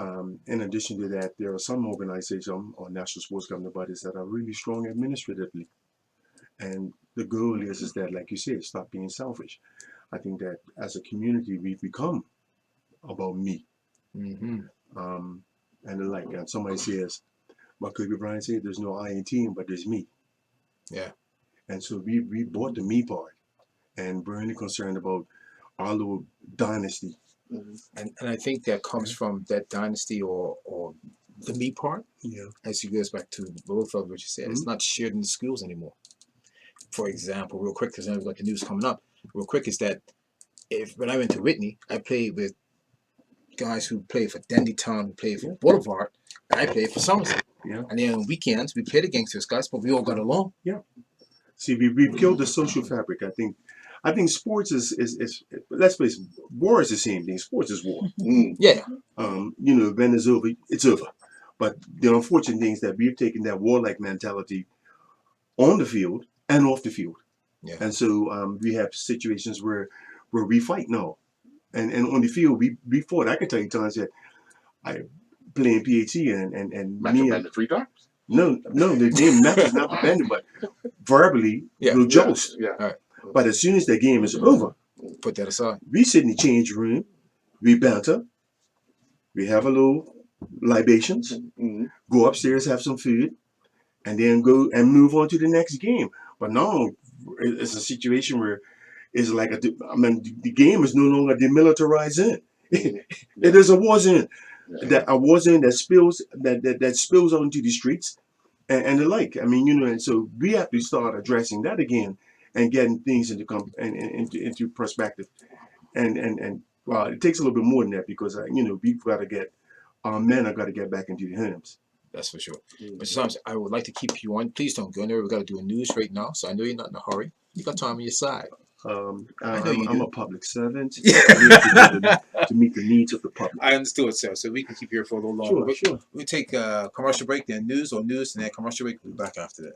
addition to that, there are some organizations or national sports governing bodies that are really strong administratively, and the goal is that, like you said, stop being selfish. I think that as a community, we've become about me. And like somebody says, what Kobe Bryant said, there's no I in team, but there's me. Yeah. And so we bought the me part, and we're really concerned about our little dynasty. And I think that comes from that dynasty or the me part. Yeah. As you goes back to both of what you said, it's not shared in the schools anymore. For example, real quick, because I know we've got the news coming up. Real quick is that when I went to Whitney, I played with guys who played for Dendytown, who played for Boulevard, and I played for Somerset. Yeah. And then on weekends, we played against those guys, but we all got along. Yeah. See, we've killed the social fabric. I think sports is let's face it, war is the same thing. Sports is war. Yeah. When it's over, it's over. But the unfortunate thing is that we've taken that warlike mentality on the field and off the field. Yeah. And so we have situations where we fight now. And on the field, we fought. I can tell you times that I playing PAT and Match me up the 3 times? No, the game match is not dependent, but verbally we'll joust. Yeah. All right. But as soon as the game is over, Put that aside. we sit in the change room, we banter, we have a little libations, go upstairs, have some food, and then go and move on to the next game. But now it's a situation where it's like the game is no longer demilitarized zone. It is a war zone. A war zone that spills out into the streets and the like. And so we have to start addressing that again and getting things into perspective. And well, it takes a little bit more than that because we've got to get our men have got to get back into the homes. That's for sure. Mr. Thompson, I would like to keep you on. Please don't go anywhere. We've got to do a news right now, so I know you're not in a hurry. You got time on your side. I'm a public servant. To meet the needs of the public. I understood, sir. So we can keep here for a little longer. Sure. We'll take a commercial break, then news, and then commercial break. We'll be back after that.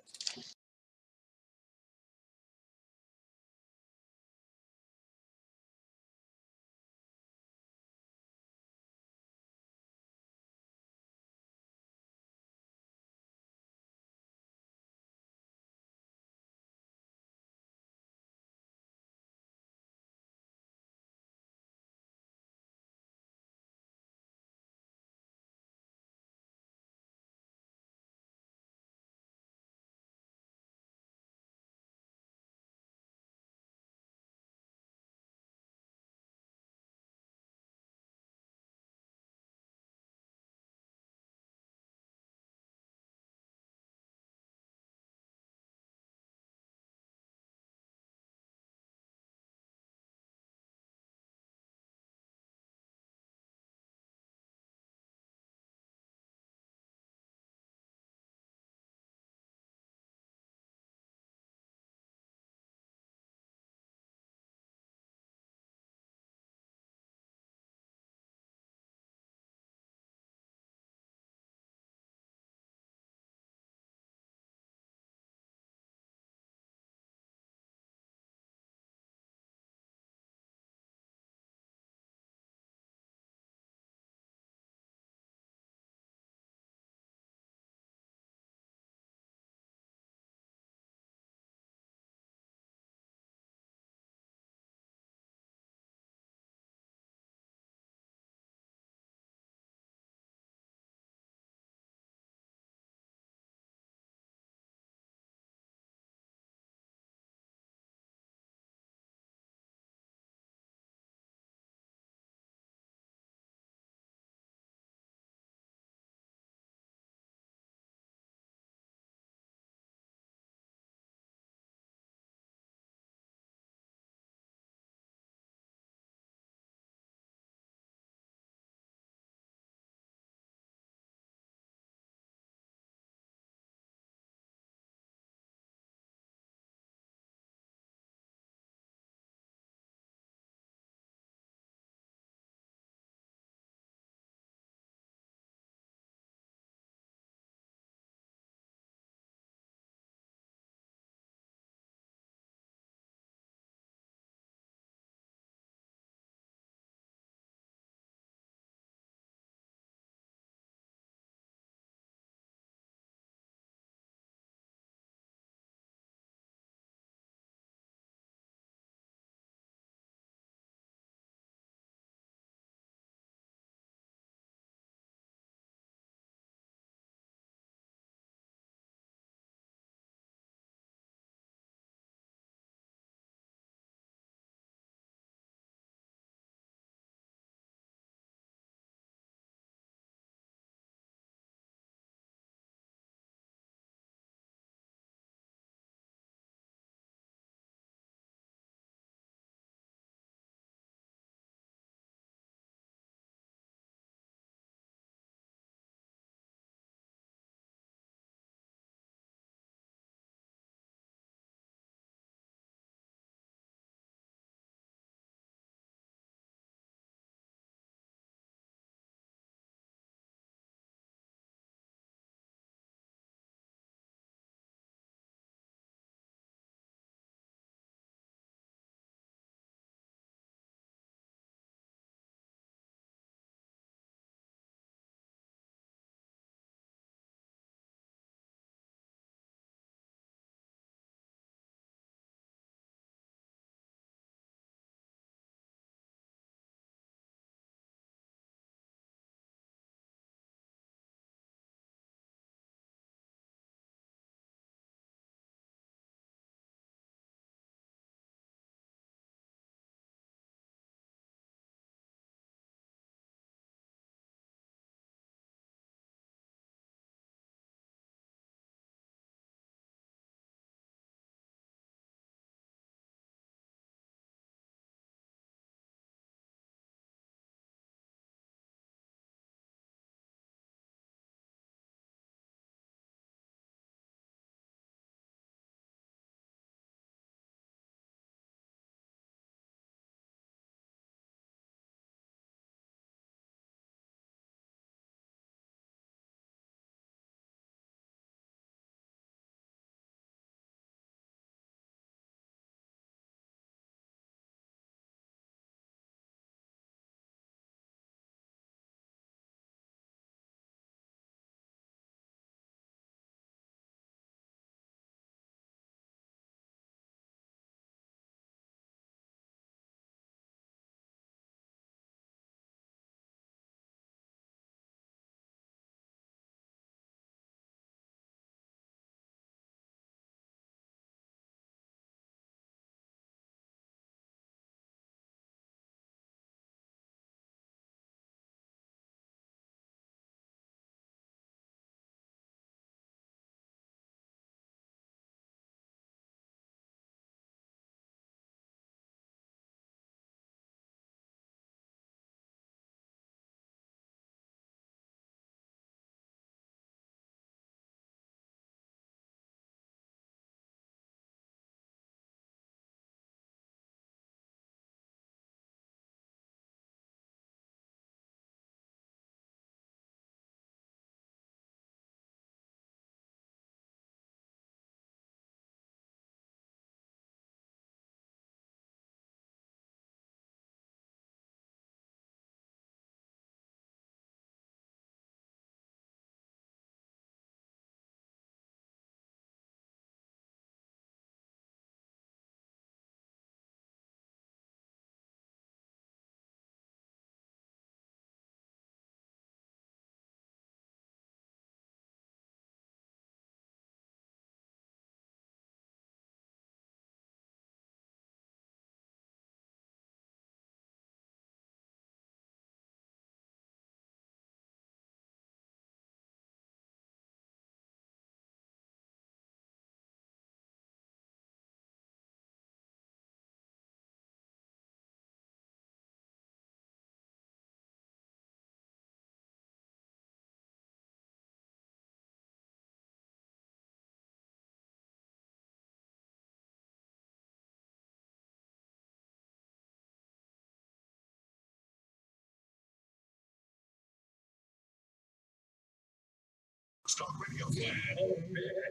Sports Talk Radio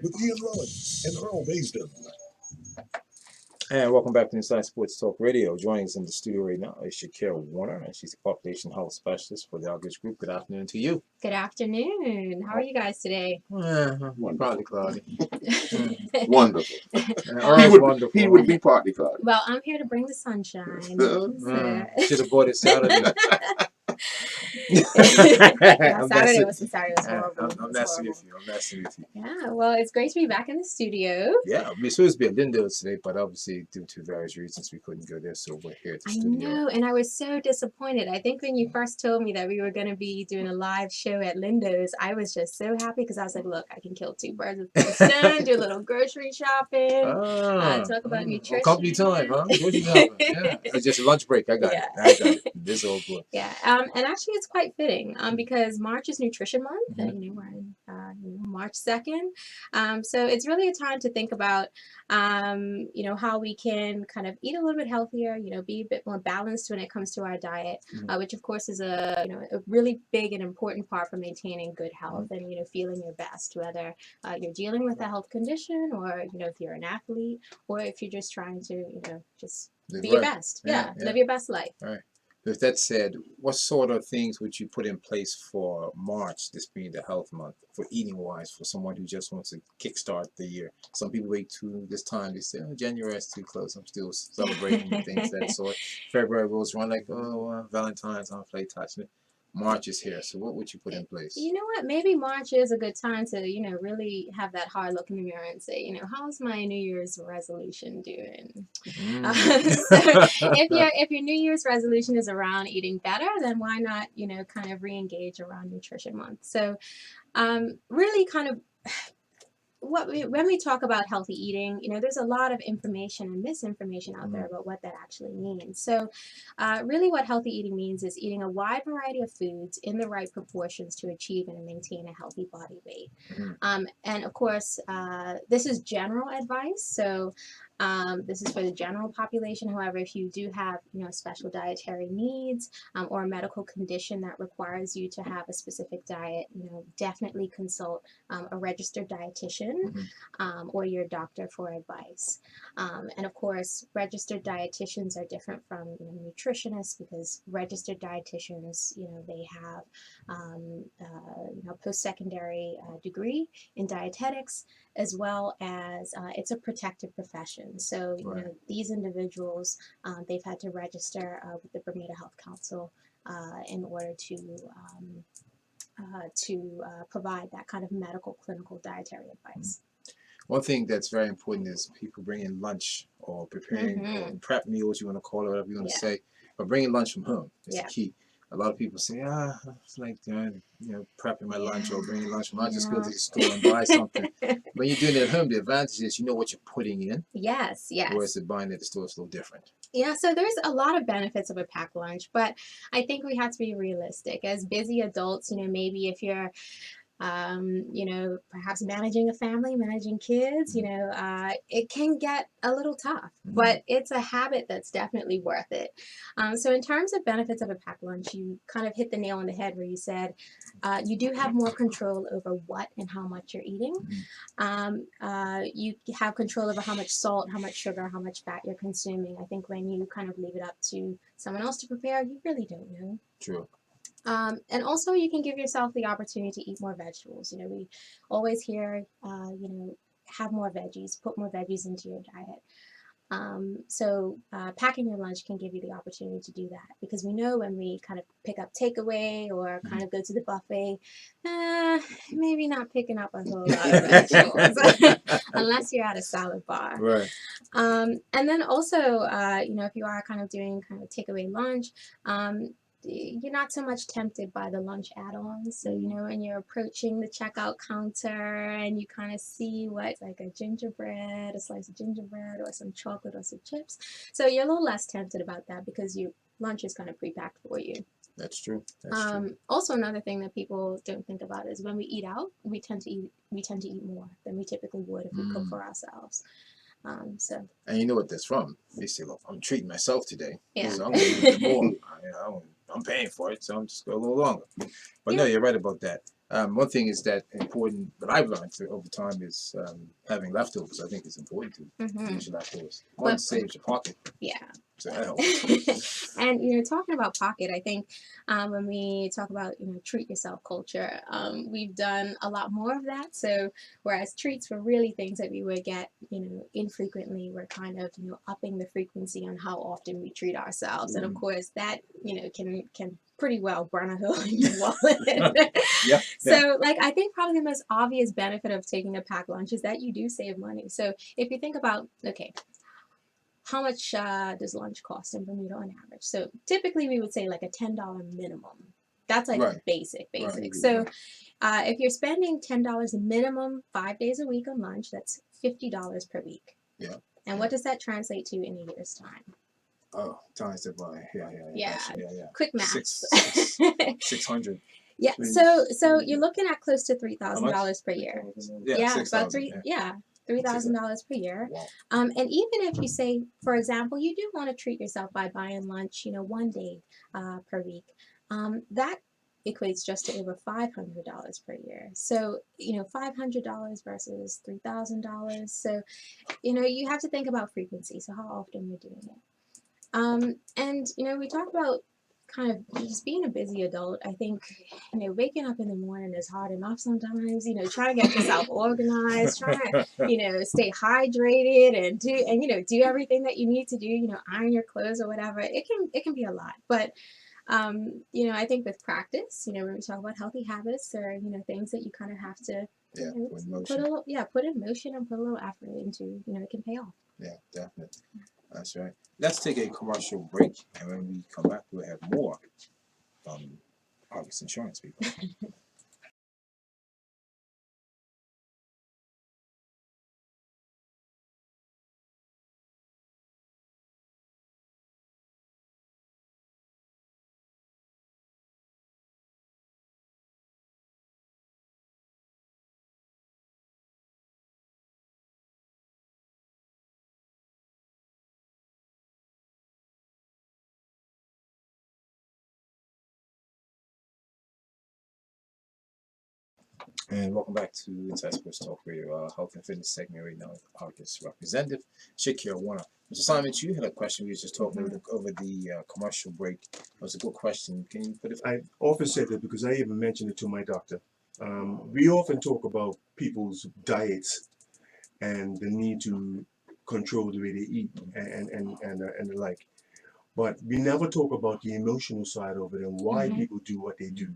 with Ian Rowan and Earl Baisden. And welcome back to Inside Sports Talk Radio. Joining us in the studio right now is Shakira Warner, and she's a population health specialist for the Outreach Group. Good afternoon to you. Good afternoon. How are you guys today? Partly cloudy. Wonderful. Wonderful. He would be partly cloudy. Well, I'm here to bring the sunshine. Should have bought it Saturday. Saturday was horrible. I'm messing with you. Yeah, well, it's great to be back in the studio. Yeah, we're supposed to be at Lindo's today, but obviously due to various reasons we couldn't go there, so we're here at the I studio. know, and I was so disappointed. I think when you first told me that we were going to be doing a live show at Lindo's, I was just so happy because I was like, look, I can kill two birds with one stone, do a little grocery shopping, talk about nutrition. Company time, huh? Grocery shopping. Yeah. It's just a lunch break. I got it. This old boy. Yeah, and actually it's quite fitting because March is Nutrition Month, and we're in March 2nd. So it's really a time to think about how we can kind of eat a little bit healthier, be a bit more balanced when it comes to our diet, which of course is a really big and important part for maintaining good health and feeling your best, whether you're dealing with a health condition or if you're an athlete or if you're just trying to just be your best. Live your best life. All right. With that said, what sort of things would you put in place for March, this being the health month, for eating wise, for someone who just wants to kickstart the year? Some people wait to this time, they say, oh, January is too close, I'm still celebrating and things that sort. February rolls around like, Valentine's, I'm play touching it. March is here, so what would you put in place? You know what? Maybe March is a good time to, really have that hard look in the mirror and say, how's my New Year's resolution doing? So if your New Year's resolution is around eating better, then why not, kind of re-engage around Nutrition Month? So really kind of when we talk about healthy eating, there's a lot of information and misinformation out there about what that actually means. So really what healthy eating means is eating a wide variety of foods in the right proportions to achieve and maintain a healthy body weight. And of course, this is general advice. So this is for the general population. However, if you do have, special dietary needs or a medical condition that requires you to have a specific diet, definitely consult a registered dietitian or your doctor for advice. And of course, registered dietitians are different from nutritionists because registered dietitians, they have post-secondary degree in dietetics, as well as it's a protected profession. So these individuals, they've had to register with the Bermuda Health Council in order to provide that kind of medical, clinical, dietary advice. One thing that's very important is people bringing lunch or preparing or prep meals, you want to call it, whatever you want to say, but bringing lunch from home is the key. A lot of people say, it's like prepping my lunch or bringing lunch from home. I just go to the store and buy something. When you're doing it at home, the advantage is you know what you're putting in. Yes. Whereas the buying at the store is a little different. Yeah, so there's a lot of benefits of a packed lunch, but I think we have to be realistic. As busy adults, maybe if you're perhaps managing a family, managing kids, it can get a little tough, but it's a habit that's definitely worth it. So in terms of benefits of a packed lunch, you kind of hit the nail on the head where you said you do have more control over what and how much you're eating. You have control over how much salt, how much sugar, how much fat you're consuming. I think when you kind of leave it up to someone else to prepare, you really don't know. True. And also you can give yourself the opportunity to eat more vegetables. We always hear, have more veggies, put more veggies into your diet. So packing your lunch can give you the opportunity to do that because we know when we kind of pick up takeaway or kind of go to the buffet, maybe not picking up a whole lot of vegetables unless you're at a salad bar. Right. And then also, if you are kind of doing kind of takeaway lunch, you're not so much tempted by the lunch add-ons. So, when you're approaching the checkout counter and you kind of see what's like a gingerbread, a slice of gingerbread or some chocolate or some chips. So you're a little less tempted about that because your lunch is kind of pre-packed for you. That's true. Also, another thing that people don't think about is when we eat out, we tend to eat more than we typically would if we cook for ourselves. And you know what that's from? They say, look, I'm treating myself today. Yeah. So I'm going to eat a bit more. I'm paying for it, so I'm just going a little longer. But no, you're right about that. One thing is that important that I've learned over time is having leftovers. I think is important to use your leftovers. One saves your pocket. Yeah. So that helps. And talking about pocket, I think when we talk about treat yourself culture, we've done a lot more of that. So whereas treats were really things that we would get infrequently, we're kind of upping the frequency on how often we treat ourselves, and of course that can pretty well burn a hole in your wallet. Yeah. So I think probably the most obvious benefit of taking a packed lunch is that you do save money. So if you think about, okay, how much does lunch cost in Bermuda on average? So typically we would say like a $10 minimum. That's like basic. Right. So if you're spending $10 minimum 5 days a week on lunch, that's $50 per week. Yeah. And what does that translate to in a year's time? Oh, times it by Yeah. Yeah. Quick math. 600. Yeah. So you're looking at close to $3,000 per year. Yeah. About $3,000 per year. Wow. And even if you say, for example, you do want to treat yourself by buying lunch, one day per week, that equates just to over $500 per year. So, $500 versus $3,000. So, you have to think about frequency. So how often you're doing it. And, we talk about kind of just being a busy adult. I think, waking up in the morning is hard enough sometimes, trying to get yourself organized, trying to, stay hydrated and do everything that you need to do, iron your clothes or whatever. It can be a lot. But, I think with practice, when we talk about healthy habits or, things that you kind of have to put in motion and put a little effort into, it can pay off. Yeah, definitely. That's right. Let's take a commercial break, and when we come back, we'll have more from August Insurance people. And welcome back to Inside Sports Talk Radio, Health and Fitness segment right now. August Representative Shakira Warner. Mr. Simon, you had a question. We were just talking over the commercial break. It was a good question. Can you put it? I often said that because I even mentioned it to my doctor. We often talk about people's diets and the need to control the way they eat and the like. But we never talk about the emotional side of it and why people do what they do.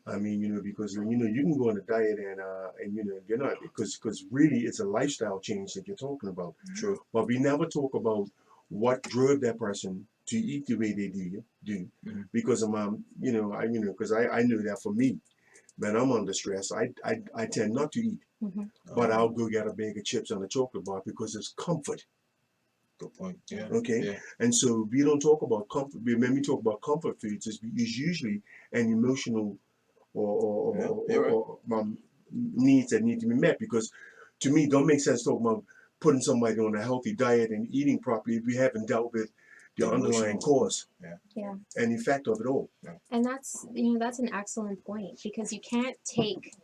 I mean, because you can go on a diet and you're not because really it's a lifestyle change that you're talking about. True. But we never talk about what drove that person to eat the way they do. Because because I knew that for me, when I'm under stress, I tend not to eat. But I'll go get a bag of chips and a chocolate bar because it's comfort. Good point. Yeah. Okay. Yeah. And so we don't talk about comfort. When we talk about comfort foods, it's usually an emotional or needs that need to be met. Because to me, it don't make sense talking about putting somebody on a healthy diet and eating properly if we haven't dealt with the underlying cause and effect of it all. And that's that's an excellent point, because you can't take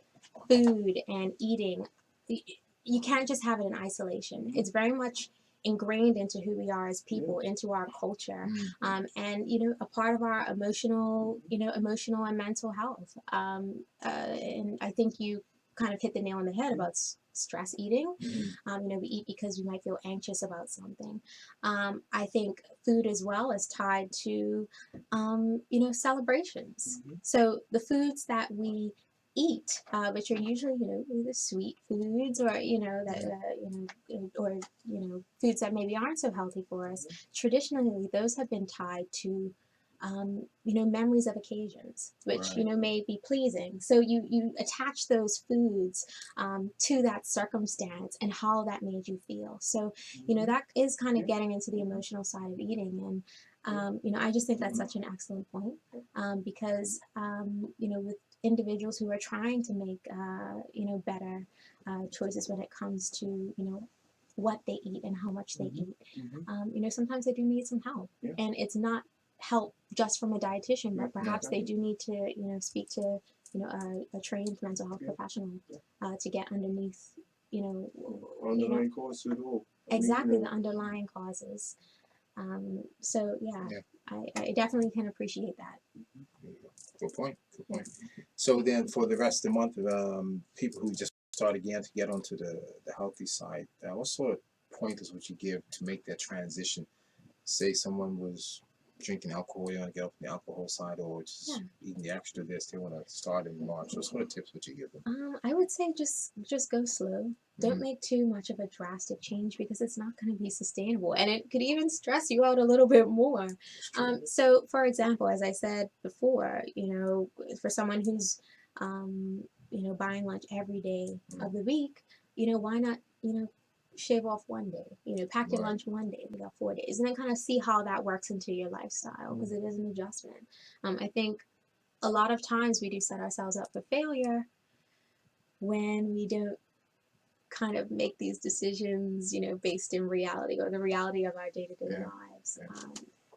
food and eating, you can't just have it in isolation. It's very much ingrained into who we are as people, into our culture, and a part of our emotional and mental health. And I think you kind of hit the nail on the head about stress eating. We eat because we might feel anxious about something. I think food as well is tied to celebrations. So the foods that we eat, which are usually the sweet foods, or foods that maybe aren't so healthy for us. Traditionally, those have been tied to memories of occasions, which may be pleasing. So you attach those foods to that circumstance and how that made you feel. So that is kind of getting into the emotional side of eating. And I just think that's such an excellent point, because with individuals who are trying to make better choices when it comes to what they eat and how much they eat, sometimes they do need some help, and it's not help just from a dietitian, but perhaps they do need to speak to a trained mental health professional to get underneath, Underlying cause to it all. exactly the underlying causes. So I definitely can appreciate that. Good point. Good point. So then, for the rest of the month, people who just start again to get onto the healthy side, what sort of pointers would you give to make that transition? Say someone was drinking alcohol, they want to get up on the alcohol side, or just eating the extra this, they want to start in March. What sort of tips would you give them? I would say just go slow. Don't make too much of a drastic change because it's not going to be sustainable, and it could even stress you out a little bit more. So, for example, as I said before, for someone who's buying lunch every day of the week, why not shave off one day, pack your lunch one day, you got 4 days, and then kind of see how that works into your lifestyle because it is an adjustment. I think a lot of times we do set ourselves up for failure when we don't kind of make these decisions, based in reality or the reality of our day-to-day lives.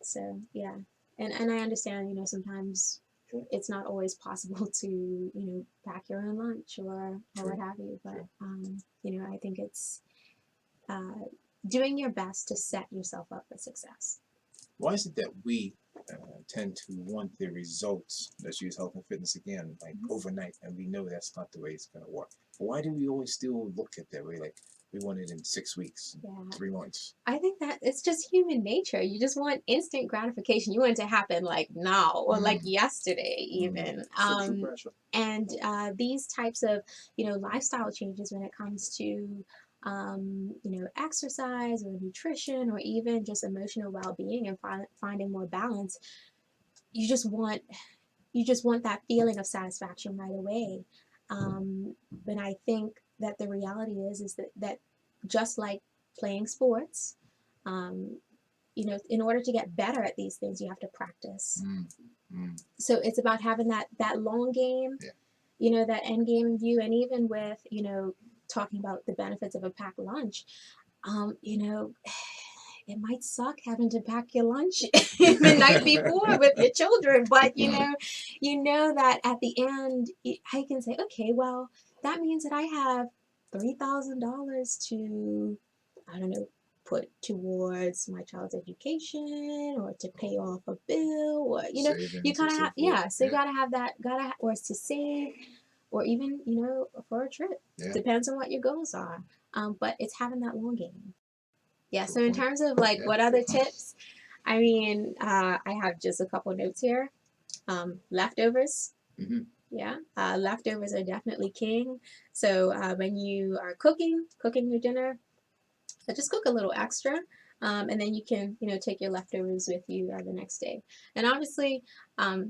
So yeah, and I understand, sometimes it's not always possible to, pack your own lunch or what have you, but I think it's doing your best to set yourself up for success. Why is it that we tend to want the results, let's use health and fitness again, like overnight, and we know that's not the way it's going to work? Why do we always still look at that way, like we want it in 6 weeks, 3 months? I think that it's just human nature. You just want instant gratification. You want it to happen like now or like yesterday even. And these types of, lifestyle changes when it comes to exercise or nutrition or even just emotional well-being and finding more balance, you just want that feeling of satisfaction right away. But I think that the reality is that just like playing sports, in order to get better at these things, you have to practice. So it's about having that long game, that end game in view. And even with, talking about the benefits of a packed lunch, it might suck having to pack your lunch the night before with your children, but you know that at the end, I can say, okay, well, that means that I have $3,000 to, I don't know, put towards my child's education or to pay off a bill, or you kind of have, so you gotta have that, or to save, or even for a trip. Depends on what your goals are. But it's having that long game. Yeah, so in terms of like what other tips, I mean, I have just a couple notes here. Leftovers. Leftovers are definitely king. So when you are cooking your dinner, just cook a little extra. And then you can, take your leftovers with you the next day. And obviously,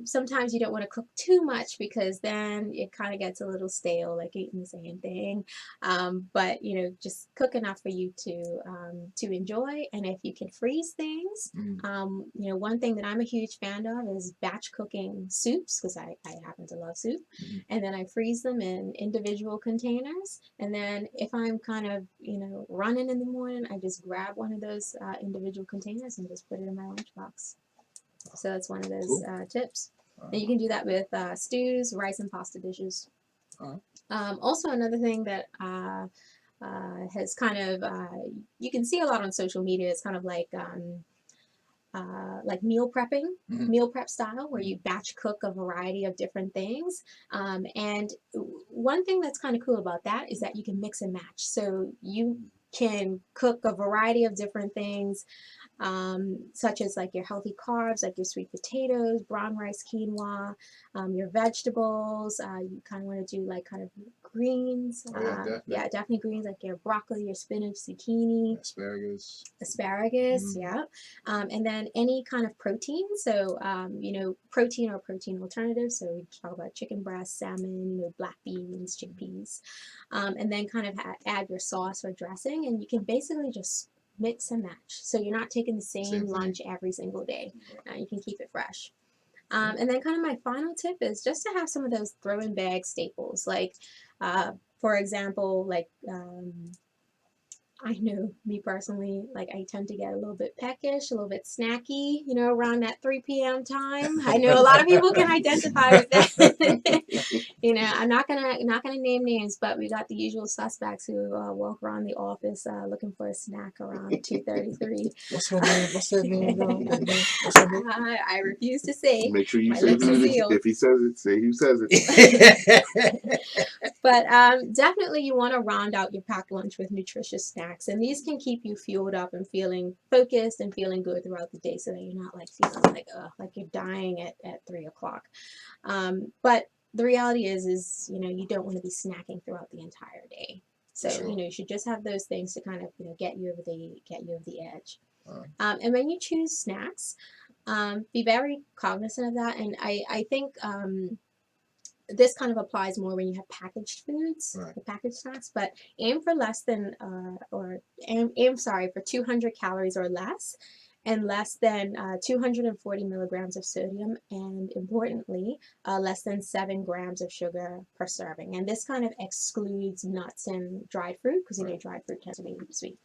sometimes you don't want to cook too much because then it kind of gets a little stale, like eating the same thing. But just cook enough for you to enjoy. And if you can freeze things, one thing that I'm a huge fan of is batch cooking soups, because I happen to love soup. And then I freeze them in individual containers. And then if I'm kind of, running in the morning, I just grab one of those individual containers and just put it in my lunchbox. So that's one of those tips. And you can do that with stews, rice, and pasta dishes. Also, another thing that has kind of, you can see a lot on social media, is kind of like meal prepping, meal prep style, where you batch cook a variety of different things. And one thing that's kind of cool about that is that you can mix and match. So you can cook a variety of different things, such as like your healthy carbs, like your sweet potatoes, brown rice, quinoa, your vegetables. You kind of want to do like kind of greens. Definitely greens, like your broccoli, your spinach, zucchini, asparagus. And then any kind of protein. So protein or protein alternatives. So we talk about chicken breast, salmon, black beans, chickpeas, and then kind of add your sauce or dressing, and you can basically just mix and match. So you're not taking the same lunch every single day. You can keep it fresh. And then kind of my final tip is just to have some of those throw-in bag staples. Like, for example, like I know me personally, like I tend to get a little bit peckish, a little bit snacky, around that 3 p.m. time. I know a lot of people can identify with that. I'm not gonna name names, but we got the usual suspects who walk around the office looking for a snack around 2:33. What's her name? What's that name? What's her name? I refuse to say. Make sure you My say lips are who it is. sealed. If he says it, say who says it. But definitely you want to round out your packed lunch with nutritious snacks. And these can keep you fueled up and feeling focused and feeling good throughout the day so that you're not like feeling like you're dying at 3 o'clock. But the reality is, you don't want to be snacking throughout the entire day. So, Sure. you should just have those things to kind of, get you over the edge. Right. And when you choose snacks, be very cognizant of that. And I think this kind of applies more when you have packaged foods, Right. the packaged snacks, but aim for less than, for 200 calories or less, and less than 240 milligrams of sodium, and importantly, less than 7 grams of sugar per serving. And this kind of excludes nuts and dried fruit, because dried fruit tends to be sweet.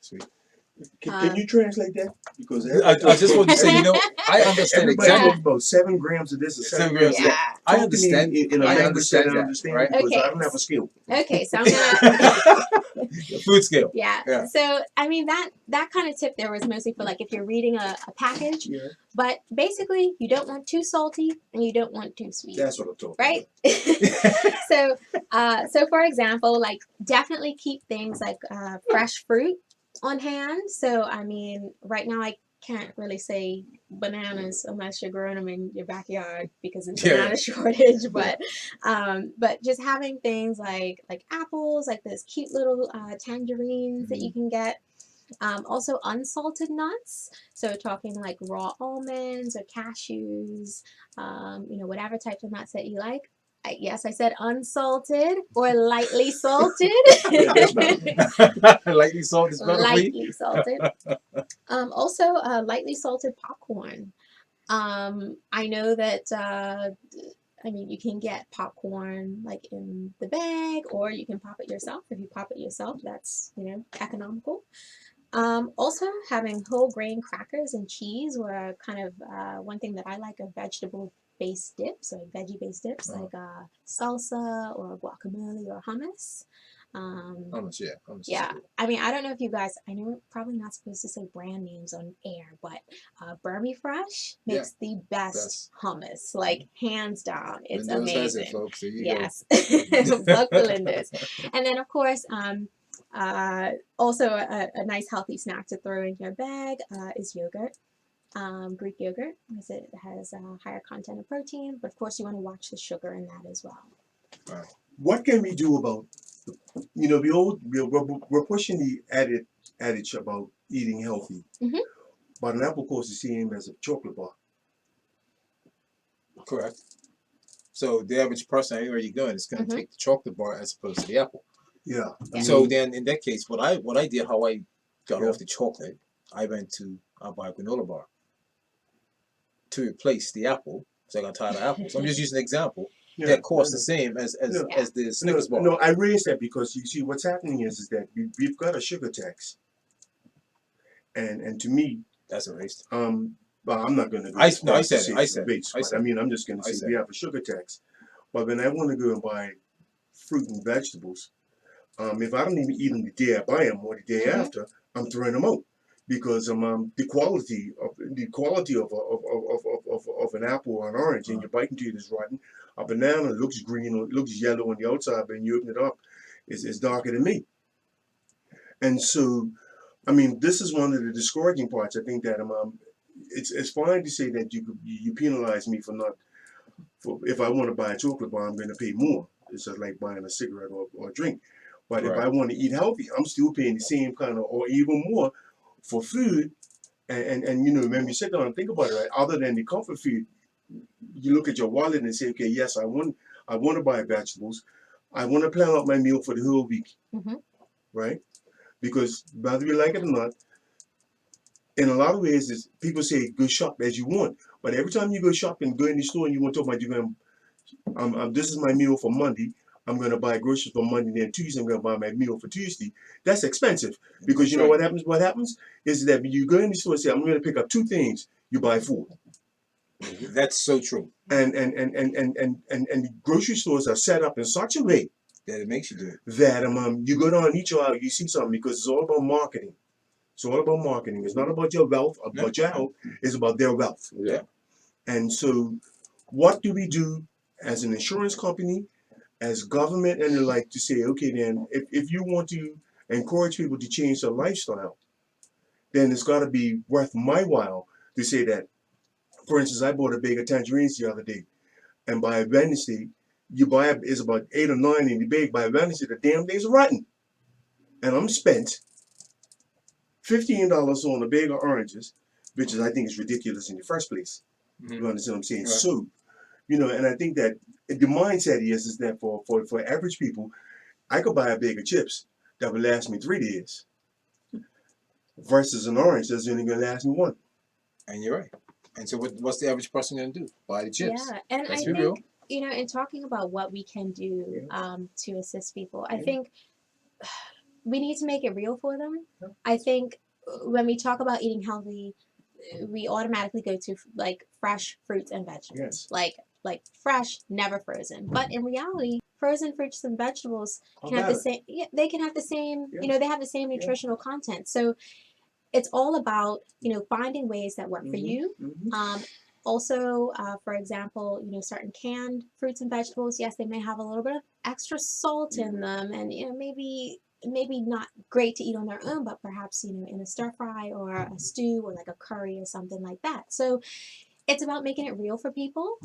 Can you translate that? Because I just want to say, I understand everybody exactly. talks about 7 grams of this and 7 7 grams of grams. that. I Talk to me understand. in a I language that I understand that, understand, right? because Okay. I don't have a skill. Okay, so I'm gonna. Food scale. Yeah. Yeah. So I mean that kind of tip there was mostly for like if you're reading a package, Yeah. but basically you don't want too salty and you don't want too sweet. That's what I'm talking Right? So for example, like definitely keep things like fresh fruit on hand. So I mean, right now I can't really say bananas unless you're growing them in your backyard because it's banana shortage. But just having things like apples, like those cute little tangerines that you can get. Also unsalted nuts. So talking like raw almonds or cashews, whatever types of nuts that you like. Yes, I said unsalted or lightly salted. Yeah, that's better. Lightly salted is better for you? Lightly salted. Also, lightly salted popcorn. I know that, you can get popcorn like in the bag, or you can pop it yourself. If you pop it yourself, that's, economical. Also, having whole grain crackers and cheese were kind of one thing that I like, are vegetable-based dips or veggie-based dips, like salsa or guacamole or hummus. Hummus, yeah. Hummus Yeah, I mean, I don't know if you guys, I know we're probably not supposed to say brand names on air, but Burmy Fresh makes the best hummus, like hands down. It's Windows has amazing. it, folks. There you Yes, plug the Lindos. And then, of course, also a nice healthy snack to throw in your bag is yogurt. Greek yogurt, because it has a higher content of protein, but of course you want to watch the sugar in that as well. Right. What can we do about, we're pushing the adage about eating healthy, but an apple costs the same as a chocolate bar. Correct. So the average person, anywhere you go, is going to take the chocolate bar as opposed to the apple. Yeah. So then, in that case, what I did, how I got off the chocolate, I went to buy a granola bar to replace the apple. So I got tired of apples. I'm just using an example. That costs the same as the Snickers bar. No, I raised that because you see what's happening is that we've got a sugar tax, and to me that's erased. But I'm not going to go. I said it. I mean, I'm just going to say we have a sugar tax, but when I want to go and buy fruit and vegetables, if I don't even eat them the day I buy them or the day after, I'm throwing them out because the quality of an apple or an orange and you're biting to it is rotten. A banana looks green or it looks yellow on the outside, but when you open it up, it's darker than me. And so, I mean, this is one of the discouraging parts. I think that it's fine to say that you penalize me for if I want to buy a chocolate bar, I'm going to pay more. It's just like buying a cigarette or a drink. But if I want to eat healthy, I'm still paying the same kind of or even more for food. And when you sit down and think about it, right, other than the comfort food, you look at your wallet and say, okay, yes, I want to buy vegetables. I want to plan out my meal for the whole week, right? Because whether you like it or not, in a lot of ways, is people say go shop as you want. But every time you go shop and go in the store and you want to talk about this is my meal for Monday, I'm going to buy groceries for Monday, then Tuesday I'm going to buy my meal for Tuesday. That's expensive because you know what happens? What happens is that when you go in the store and say, I'm going to pick up 2 things, you buy 4. That's so true. And the grocery stores are set up in such a way that it makes you do it. That you go down each aisle, you see something because it's all about marketing. It's all about marketing. It's not about your wealth or about your health. It's about their wealth. Yeah. And so, what do we do as an insurance company, as government, and the like to say, okay, then if you want to encourage people to change their lifestyle, then it's got to be worth my while to say that. For instance, I bought a bag of tangerines the other day, and by Wednesday, you buy it's about 8 or 9 in the bag. By Wednesday, the damn thing's rotten, and I'm spent $15 on a bag of oranges, which is I think is ridiculous in the first place. You understand what I'm saying? Right. So, and I think that the mindset is that for average people, I could buy a bag of chips that would last me 3 days, versus an orange that's only gonna last me 1. And you're right. And so what's the average person going to do? Buy the chips. Yeah, and Let's I be think, real. In talking about what we can do to assist people, I think we need to make it real for them. I think when we talk about eating healthy, we automatically go to like fresh fruits and vegetables. Yes. Like fresh, never frozen. But in reality, frozen fruits and vegetables can have the same, they can have the same, they have the same nutritional content. So it's all about, finding ways that work for you. Also, for example, certain canned fruits and vegetables, yes, they may have a little bit of extra salt in them, and maybe not great to eat on their own, but perhaps in a stir fry or a stew or like a curry or something like that. So it's about making it real for people,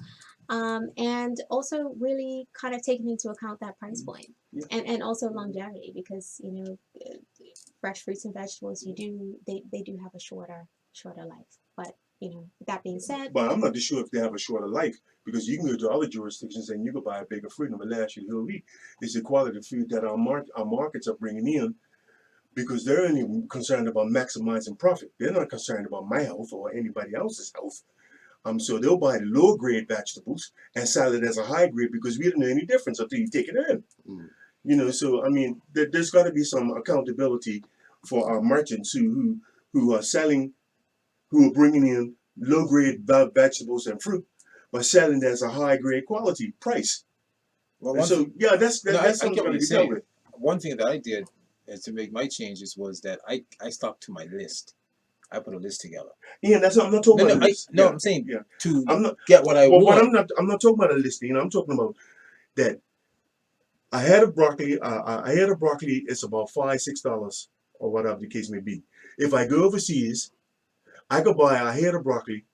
and also really kind of taking into account that price point, and also longevity, because fresh fruits and vegetables, they do have a shorter life. But with that being said, but I'm not too sure if they have a shorter life, because you can go to other jurisdictions and you can buy a bag of fruit and it will last you the whole week. It's the quality of food that our markets are bringing in, because they're only concerned about maximizing profit. They're not concerned about my health or anybody else's health. So they'll buy the low grade vegetables and sell it as a high grade, because we don't know any difference until you take it in. So I mean, there's got to be some accountability for our merchants who are selling, who are bringing in low grade vegetables and fruit, but selling it as a high grade quality price. Well, that's something got to be dealt with. One thing that I did to make my changes was that I stuck to my list. I put a list together. Yeah, that's what I'm not talking about. I'm saying get what I want. But I'm not talking about a list. I'm talking about that. I had a broccoli. It's about $5-6 or whatever the case may be. If I go overseas, I could buy a head of broccoli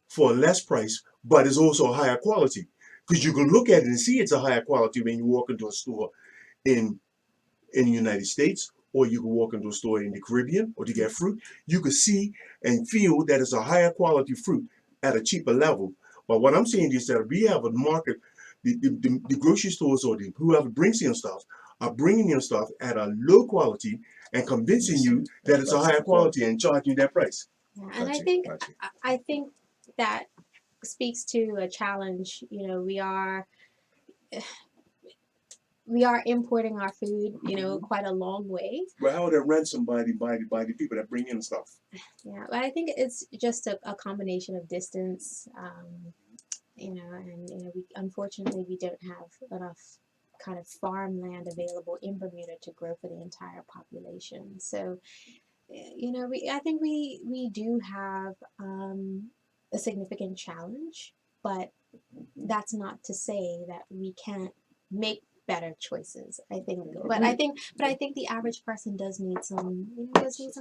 for a less price, but it's also a higher quality, because you can look at it and see it's a higher quality when you walk into a store in the United States, or you can walk into a store in the Caribbean or to get fruit. You can see and feel that it's a higher quality fruit at a cheaper level. But what I'm saying is that we have a market, the grocery stores or whoever brings in stuff are bringing in stuff at a low quality and convincing you that it's a higher quality and charging you that price. Yeah, and I think that speaks to a challenge. We are importing our food, quite a long way. But how would that ransom by the people that bring in stuff? Yeah, but I think it's just a combination of distance, and unfortunately we don't have enough kind of farmland available in Bermuda to grow for the entire population. So, I think we do have a significant challenge, but that's not to say that we can't make better choices. I think the average person does need some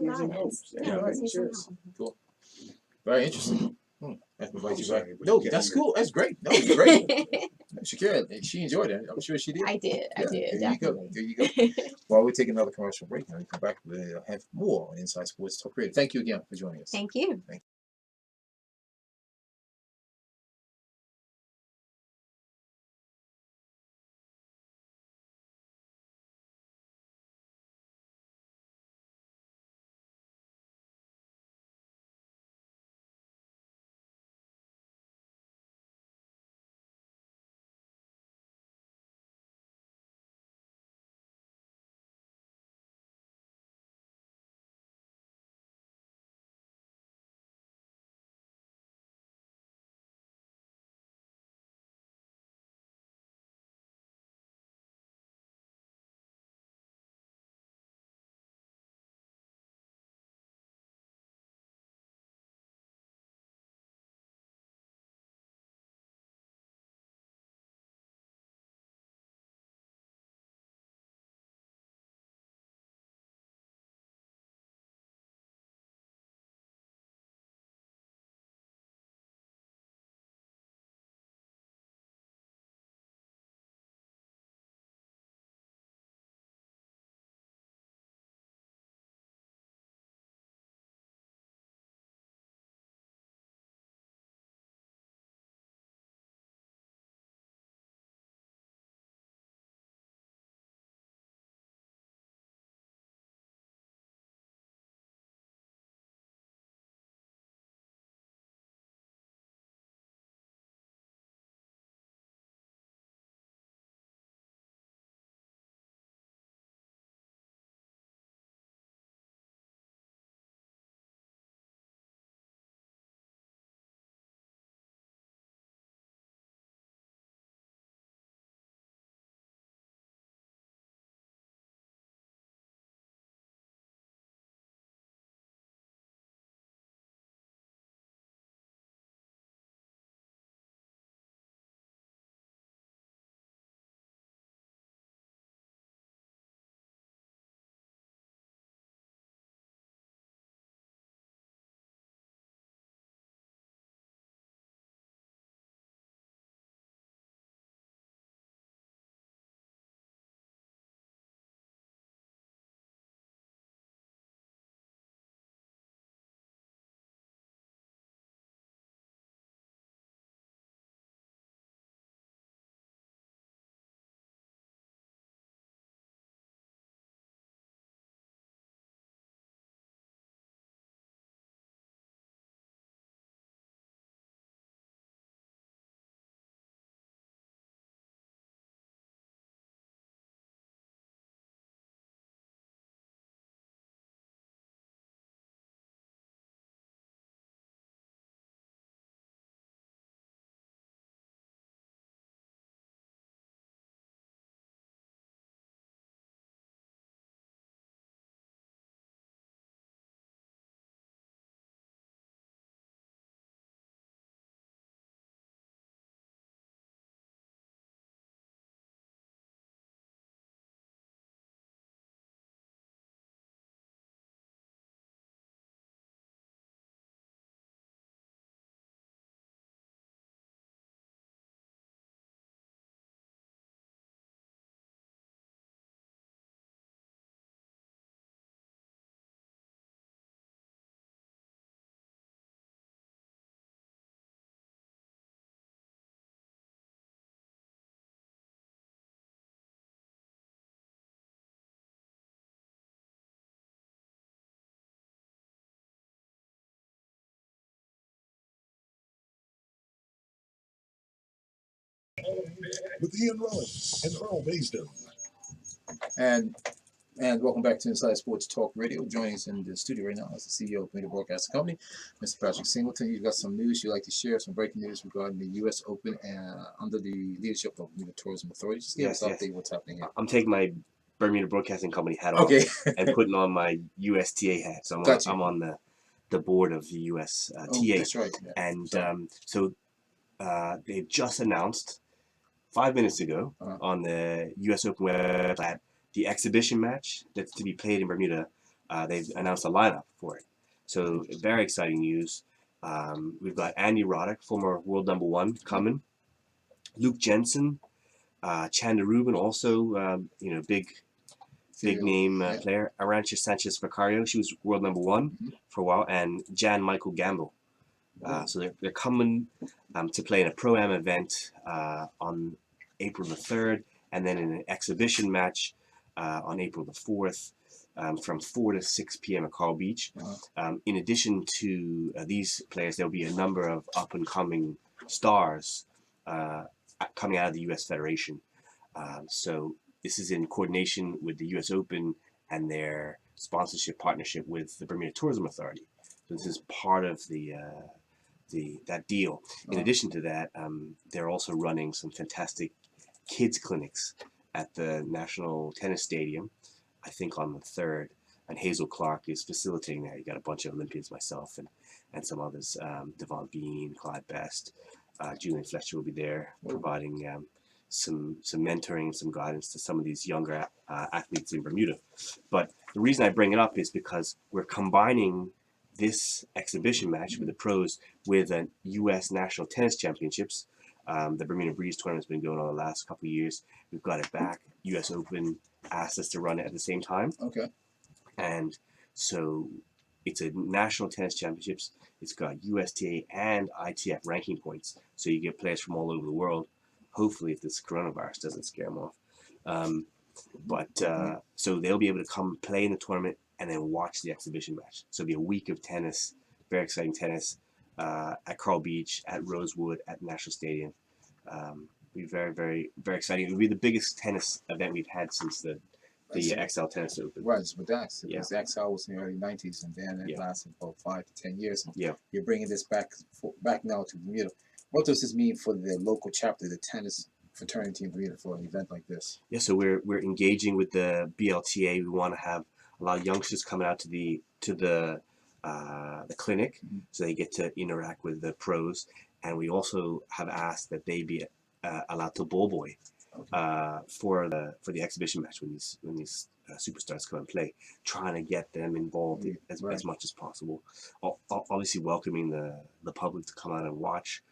guidance. Cool. Very interesting. No, that's cool. That's great. That was great. Shakira, she enjoyed it. I'm sure she did. I did. There you go. While we take another commercial break, and we come back, we'll have more on Inside Sports Talk Radio. Thank you again for joining us. Thank you. with Ian Rowan and Earl Maysden. And welcome back to Inside Sports Talk Radio. Joining us in the studio right now is the CEO of Bermuda Broadcasting Company, Mr. Patrick Singleton. You've got some news you'd like to share, some breaking news regarding the U.S. Open under the leadership of Bermuda Tourism Authority. Just give us an update what's happening here. I'm taking my Bermuda Broadcasting Company hat off and putting on my USTA hat. So I'm on the board of the US TA. That's right. Yeah. And so they've just announced 5 minutes ago on the US Open website the exhibition match that's to be played in Bermuda. They've announced a lineup for it. So very exciting news. We've got Andy Roddick, former world #1, coming. Luke Jensen, Chanda Rubin, also big name player. Arantxa Sanchez Vicario, she was world #1 for a while, and Jan Michael Gamble. So they're coming to play in a Pro-Am event on April the 3rd, and then in an exhibition match on April the 4th from 4 to 6 p.m. at Carl Beach. In addition to these players, there'll be a number of up-and-coming stars coming out of the U.S. Federation. So this is in coordination with the U.S. Open and their sponsorship partnership with the Bermuda Tourism Authority. So this is part of that deal. In addition to that, they're also running some fantastic kids clinics at the National Tennis Stadium, I think on the 3rd, and Hazel Clark is facilitating that. You got a bunch of Olympians, myself and some others, Devon Bean, Clyde Best, Julian Fletcher will be there providing some mentoring, some guidance to some of these younger athletes in Bermuda. But the reason I bring it up is because we're combining this exhibition match with the pros with a U.S. National Tennis Championships. The Bermuda Breeze tournament's been going on the last couple of years. We've got it back. U.S. Open asked us to run it at the same time. Okay. And so it's a National Tennis Championships. It's got USTA and ITF ranking points. So you get players from all over the world. Hopefully, if this coronavirus doesn't scare them off. So they'll be able to come play in the tournament and then watch the exhibition match. So it'll be a week of tennis, very exciting tennis at Carl Beach, at Rosewood, at National Stadium. Be very, very, very exciting. It'll be the biggest tennis event we've had since the XL Tennis Open. Right, it's with Dax. Because the XL was in the early 90s, and then it lasted about 5 to 10 years. And you're bringing this back now to Bermuda. What does this mean for the local chapter, the tennis fraternity in Bermuda, for an event like this? Yeah, so we're engaging with the BLTA. We want to have a lot of youngsters coming out to the clinic, so they get to interact with the pros. And we also have asked that they be allowed to ball boy for the exhibition match when these superstars come and play, trying to get them involved as much as possible. Obviously welcoming the public to come out and watch.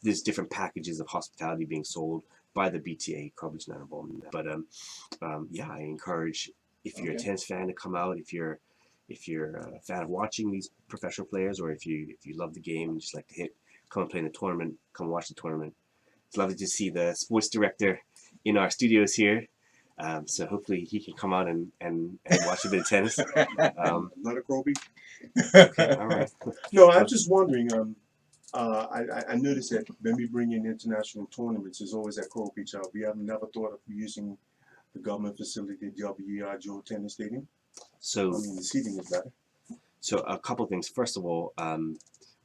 There's different packages of hospitality being sold by the BTA. Carlbeach's not involved in that, but I encourage, if you're a tennis fan, to come out. If you're a fan of watching these professional players, or if you love the game and just like to come and play in the tournament, come watch the tournament. It's lovely to see the sports director in our studios here. So hopefully he can come out and watch a bit of tennis. Not a Kobe. Okay, all right. No, I'm just wondering. I noticed that when we bring in international tournaments, it's always at Coral Beach. We have never thought of using the government facility, WEI Joe Tennis Stadium. So the seating is better. So a couple of things. First of all,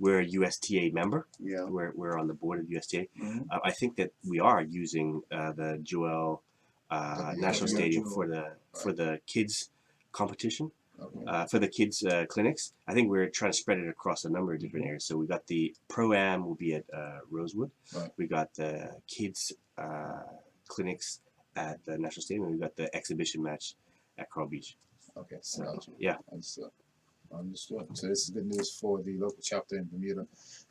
we're a USTA member. Yeah. We're on the board of USTA. I think that we are using the Joel National Stadium for the kids competition. For the kids clinics. I think we're trying to spread it across a number of different areas. So we got the Pro-Am will be at Rosewood. We got the kids clinics at the National Stadium, and we got the exhibition match at Carl Beach. Okay, so understood. So this is good news for the local chapter in Bermuda,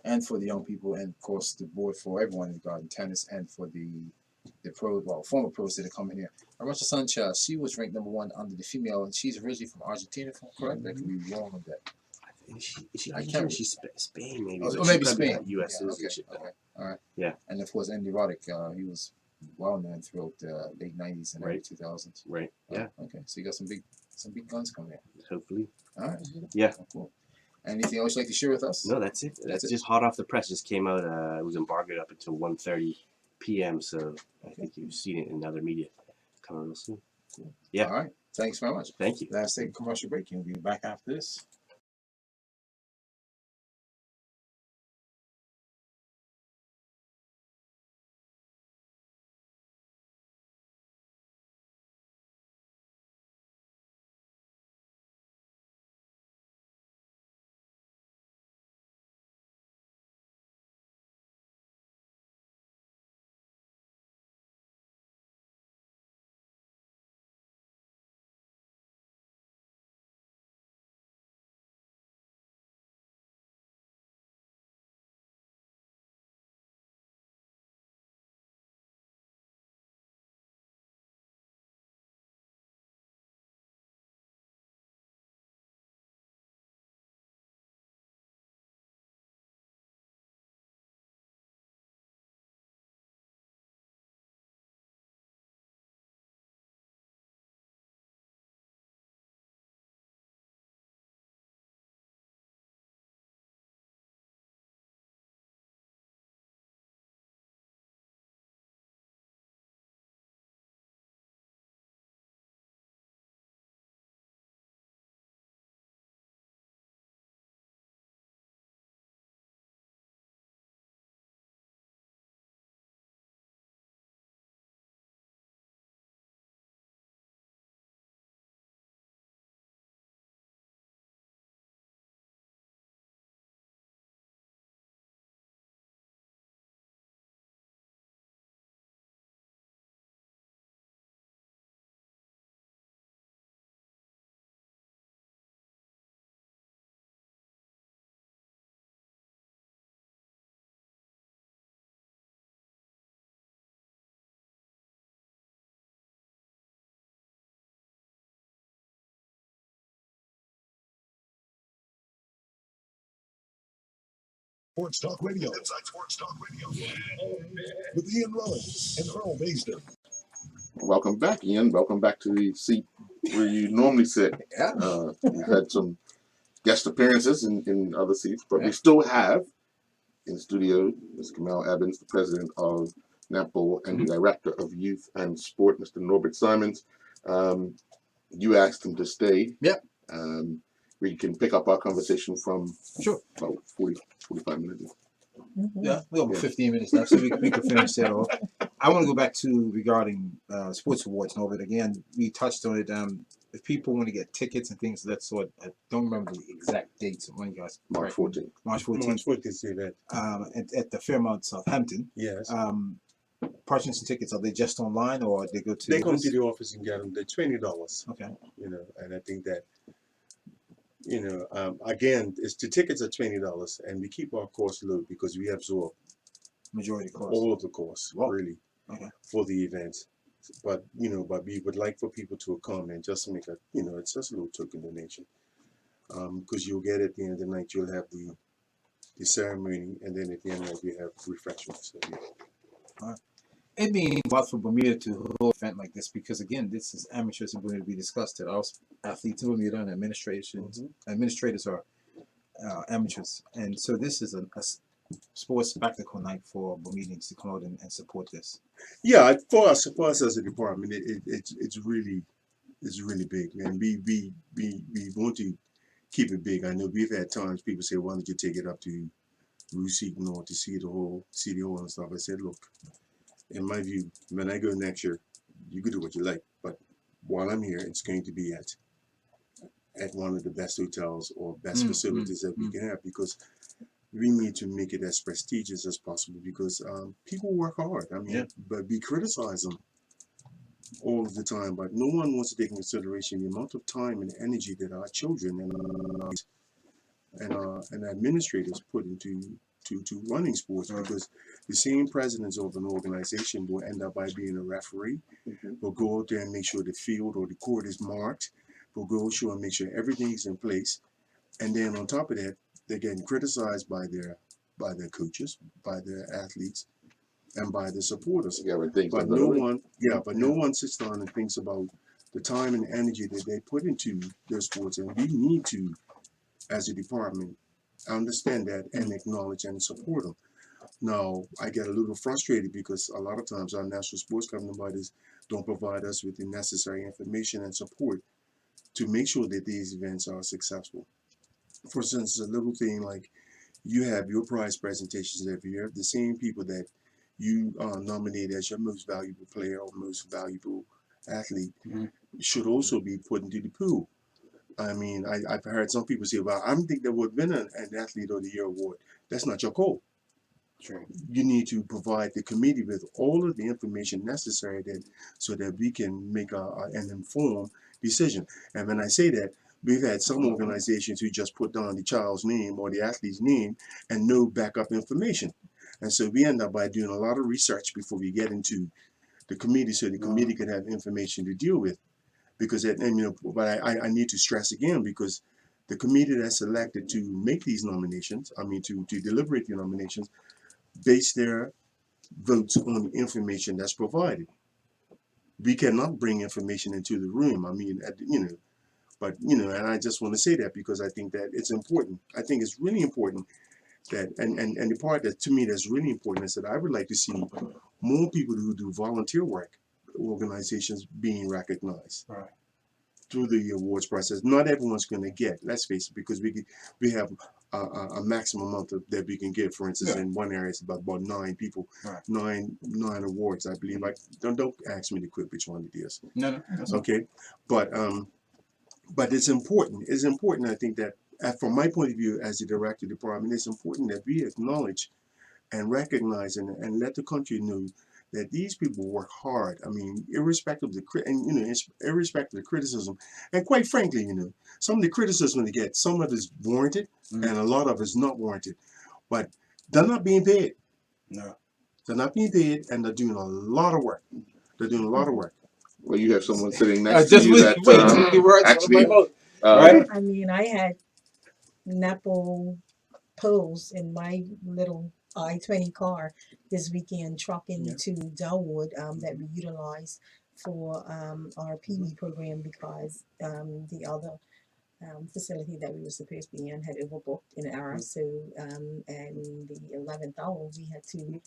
and for the young people, and of course the board, for everyone regarding tennis, and for the former pros that are coming here. Arantxa Sanchez, she was ranked #1 under the female, and she's originally from Argentina, if I'm correct. That could be wrong on that. I can't remember. She's Spain, maybe. Or maybe Spain. U.S. citizenship. Okay. All right. Yeah. And of course, Andy Roddick, he was well known throughout the late 90s and early 2000s. Right. Yeah. Okay. So you got some big guns coming in. Hopefully. All right. Yeah. Cool. Anything else you'd like to share with us? No, that's it. That's just hot off the press. Just came out. It was embargoed up until 1:30 p.m. So I think you've seen it in other media coming real soon. Yeah. All right. Thanks very much. Thank you. Let's take a commercial break and we'll be back after this. Sports Talk Radio. Inside Sports Talk Radio. With Ian Rollins and Earl Mayston. Welcome back, Ian. Welcome back to the seat where you normally sit. Yeah. We've had some guest appearances in other seats, but Yeah. we still have in the studio Mr. Kamal Evans, the president of NAPO and the director of youth and sport, Mr. Norbert Simons. You asked him to stay. Yep. We can pick up our conversation from Sure. about 45 minutes. Yeah, we have Yeah. 15 minutes left, so we can finish that off. I want to go back to regarding sports awards, Norbert. Again, we touched on it. If people want to get tickets and things of that sort, I don't remember the exact dates of when you guys. March 14th. March 14th. March 14th event. At the Fairmount, Southampton. Yes. Purchasing tickets, are they just online or they go to? They come to the office and get them. They're $20. Okay. You know, and I think that, you know, again, it's the tickets are $20, and we keep our costs low because we absorb Majority cost. all of the costs, Wow. really, Okay. for the event. But you know, but we would like for people to come and just make a, you know, it's just a little token donation, because you'll get at the end of the night, you'll have the ceremony, and then at the end of the night, we have refreshments. So, yeah. It means a lot for Bermuda to hold an event like this because again, this is amateurs in Bermuda. We discussed it. Our athletes in Bermuda and administrators are amateurs, and so this is a sports spectacle night for Bermudians to come out and support this. Yeah, for us as a department, it's really big, and we want to keep it big. I know we've had times people say, "Why don't you take it up to Route North to see the city hall and stuff?" I said, "Look, in my view, when I go next year, you can do what you like, but while I'm here, it's going to be at one of the best hotels or best facilities that we can have, because we need to make it as prestigious as possible, because people work hard. I mean, but we criticize them all of the time, but no one wants to take into consideration the amount of time and energy that our children and administrators put into running sports, because the same presidents of an organization will end up by being a referee, will go out there and make sure the field or the court is marked, will go out and make sure everything is in place, and then on top of that, they're getting criticized by their coaches, by their athletes, and by the supporters. But no one sits down and thinks about the time and energy that they put into their sports, and we need to, as a department, understand that and acknowledge and support them. Now, I get a little frustrated because a lot of times our national sports governing bodies don't provide us with the necessary information and support to make sure that these events are successful. For instance, a little thing like you have your prize presentations every year, the same people that you nominate as your most valuable player or most valuable athlete should also be put into the pool. I mean, I've heard some people say, well, I don't think they would win an Athlete of the Year award. That's not your goal. True. You need to provide the committee with all of the information necessary so that we can make an informed decision. And when I say that, we've had some organizations who just put down the child's name or the athlete's name and no backup information. And so we end up by doing a lot of research before we get into the committee so the committee can have information to deal with. Because but I need to stress again, because the committee that's selected to make these nominations, to deliberate the nominations, base their votes on the information that's provided. We cannot bring information into the room. And I just want to say that because I think that it's important. I think it's really important that, and the part that to me that's really important is that I would like to see more people who do volunteer work, organizations being recognized. Right. Through the awards process. Not everyone's going to get, let's face it, because we have a maximum amount that we can get. For instance, in one area it's about 9 people, Right. nine awards, I believe. I don't ask me to quit which one it is. No. Okay, but it's important. It's important. I think that from my point of view as the director of the department, it's important that we acknowledge and recognize and let the country know that these people work hard. I mean, irrespective of irrespective of the criticism, and quite frankly, some of the criticism they get, some of it is warranted, and a lot of it is not warranted. But they're not being paid. No, they're not being paid, and they're doing a lot of work. They're doing a lot of work. Well, you have someone sitting next to you that actually, right? I mean, I had Nepo poles in my little I-20 car this weekend trucking to Delwood that we utilize for our PD program because the other facility that we were supposed to be in had overbooked in error. So and the 11th hour we had to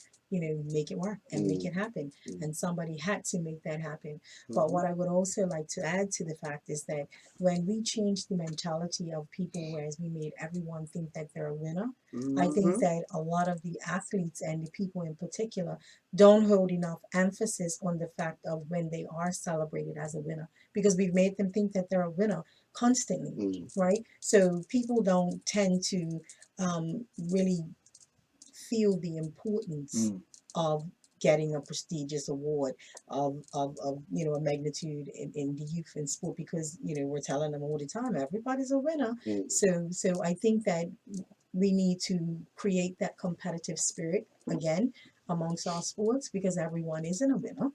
make it work and make it happen, and somebody had to make that happen. But what I would also like to add to the fact is that when we changed the mentality of people, whereas we made everyone think that they're a winner, I think that a lot of the athletes and the people in particular don't hold enough emphasis on the fact of when they are celebrated as a winner, because we've made them think that they're a winner constantly, right? So people don't tend to really feel the importance of getting a prestigious award of a magnitude in the youth and sport, because we're telling them all the time everybody's a winner. So I think that we need to create that competitive spirit again amongst our sports, because everyone isn't a winner.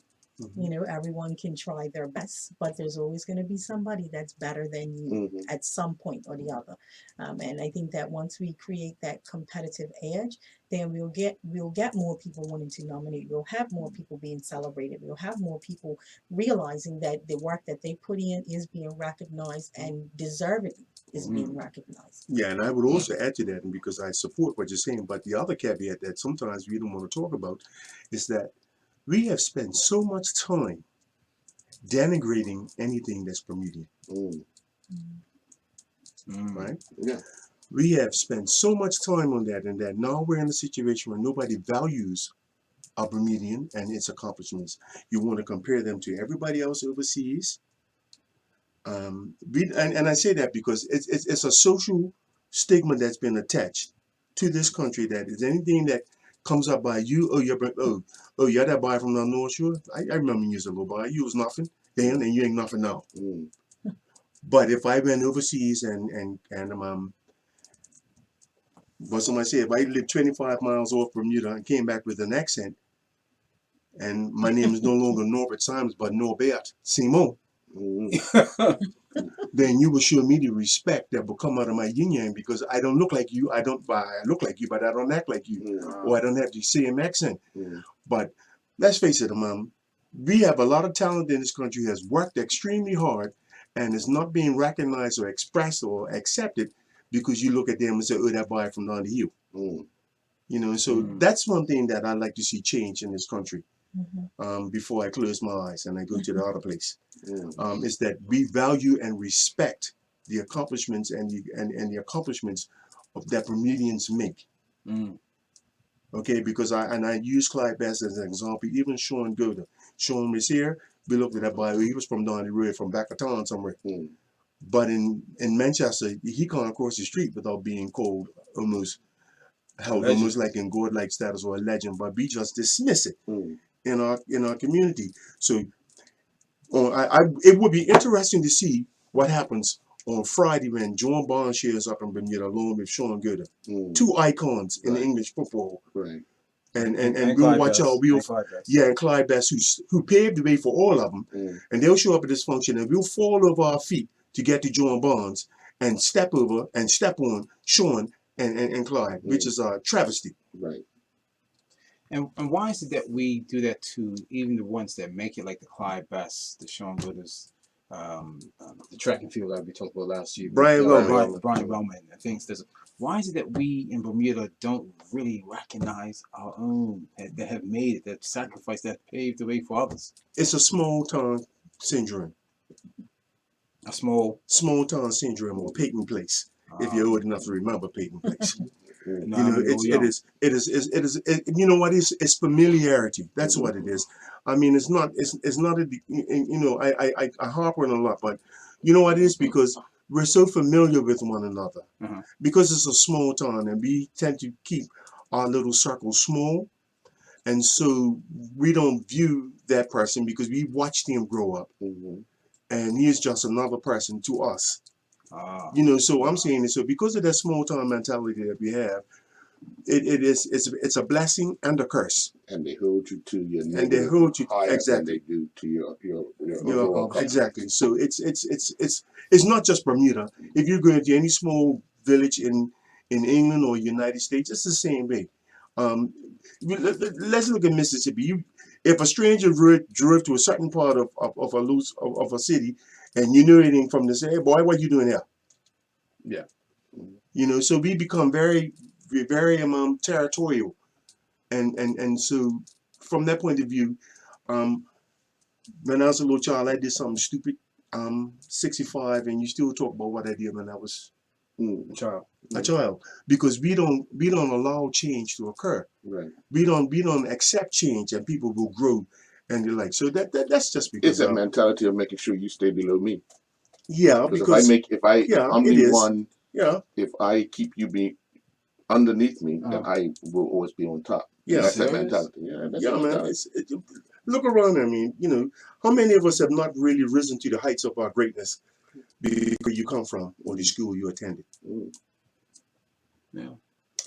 Everyone can try their best, but there's always going to be somebody that's better than you at some point or the other. And I think that once we create that competitive edge, then we'll get more people wanting to nominate. We'll have more people being celebrated. We'll have more people realizing that the work that they put in is being recognized and deservedly is being recognized. Yeah, and I would also add to that, and because I support what you're saying, but the other caveat that sometimes we don't want to talk about is that we have spent so much time denigrating anything that's Bermudian. Right? Yeah. We have spent so much time on that, and that now we're in a situation where nobody values a Bermudian and its accomplishments. You want to compare them to everybody else overseas. And I say that because it's a social stigma that's been attached to this country, that is anything that comes up by you, you're that boy from the North Shore. I remember you was a little boy. You was nothing then, and you ain't nothing now. But if I went overseas and what somebody said, if I lived 25 miles off Bermuda and came back with an accent, and my name is no longer Norbert Simons, but Norbert Simon, then you will show me the respect that will come out of my yin, because I don't look like you. I look like you, but I don't act like you, or I don't have the same accent. But let's face it, we have a lot of talent in this country who has worked extremely hard and is not being recognized or expressed or accepted because you look at them and say, oh, that boy from down the hill. You know, so that's one thing that I'd like to see change in this country. Before I close my eyes and I go to the other place, is that we value and respect the accomplishments and the accomplishments of that Bermudians make. Okay, because I use Clyde Bass as an example. Even Sean Goda. Sean was here. We looked at that bio. He was from down the road, from back of town somewhere. But in Manchester, he can't cross the street without being called almost held almost like in godlike status or a legend. But we just dismiss it in our community. So it would be interesting to see what happens on Friday when John Barnes shares up in Bermuda along with Sean Goda, two icons in English football. Right. And we'll watch out. And Clyde Bass, who paved the way for all of them, and they'll show up at this function, and we'll fall over our feet to get to John Barnes and step over and step on Sean and Clyde, which is a travesty. Right. And why is it that we do that to even the ones that make it, like the Clyde Bass, the Sean Gooders, the track and field that we talked about last year, Brian Wellman, and things. Why is it that we in Bermuda don't really recognize our own that have made it, that sacrificed, that paved the way for others? It's a small town syndrome. A small town syndrome, or Peyton Place, if you're old enough to remember Peyton Place. No, you know, it is. You know what is? It's familiarity. That's what it is. I mean, it's not a. You know, I harp on a lot, but you know what it is, because we're so familiar with one another. Because it's a small town, and we tend to keep our little circle small, and so we don't view that person because we watched him grow up, and he is just another person to us. You know, so I'm saying this. So because of that small town mentality that we have, it's a blessing and a curse. And they hold you to your and they hold you higher exactly. than they do to your overall exactly. So it's not just Bermuda. If you go into any small village in England or United States, it's the same way. Let's look at Mississippi. If a stranger drove to a certain part of a city, and you knew anything from this, hey boy, what you doing here? Yeah. You know, so we become very territorial, and so from that point of view, when I was a little child, I did something stupid. 65, and you still talk about what I did when I was a child, because we don't allow change to occur. Right. We don't accept change, and people will grow. And they're like, so that's just because it's that mentality of making sure you stay below me. Yeah, because if I'm the one, if I keep you being underneath me, then I will always be on top. Yeah, that's that mentality. That's that mentality. Man. Look around. I mean, you know, how many of us have not really risen to the heights of our greatness because you come from or the school you attended? Yeah.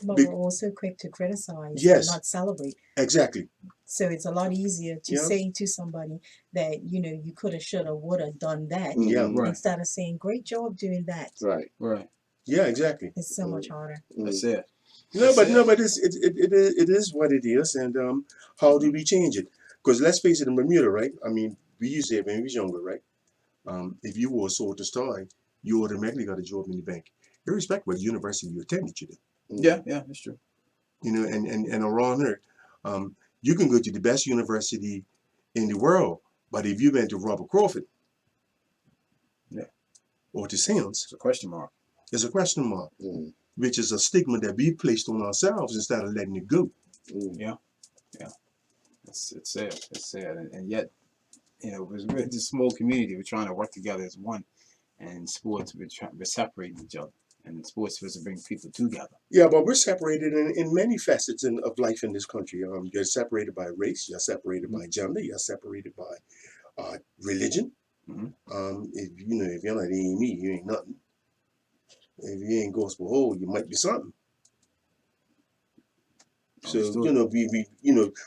But we're also quick to criticize and not celebrate. Exactly. So it's a lot easier to say to somebody that, you know, you could have, should have, would have done that. Instead of saying, great job doing that. Right. Yeah, exactly. It's so much harder. That's it. No, but it is what it is, and how do we change it? Because let's face it, in Bermuda, right? I mean, we used to say when we was younger, right? If you were a sword to star, you automatically got a job in the bank, irrespective of what university you attended to. Yeah, that's true. You know, and around here, you can go to the best university in the world, but if you went to Robert Crawford, or to Sims, it's a question mark. It's a question mark, which is a stigma that we placed on ourselves instead of letting it go. Yeah. It's sad. It's sad, and yet, you know, we're just a small community. We're trying to work together as one, and sports we're separating each other. And sports supposed to bring people together. Yeah, but we're separated in many facets of life in this country. You're separated by race. You're separated by gender. You're separated by religion. If you're not AME, you ain't nothing. If you ain't gospel whole, you might be something. So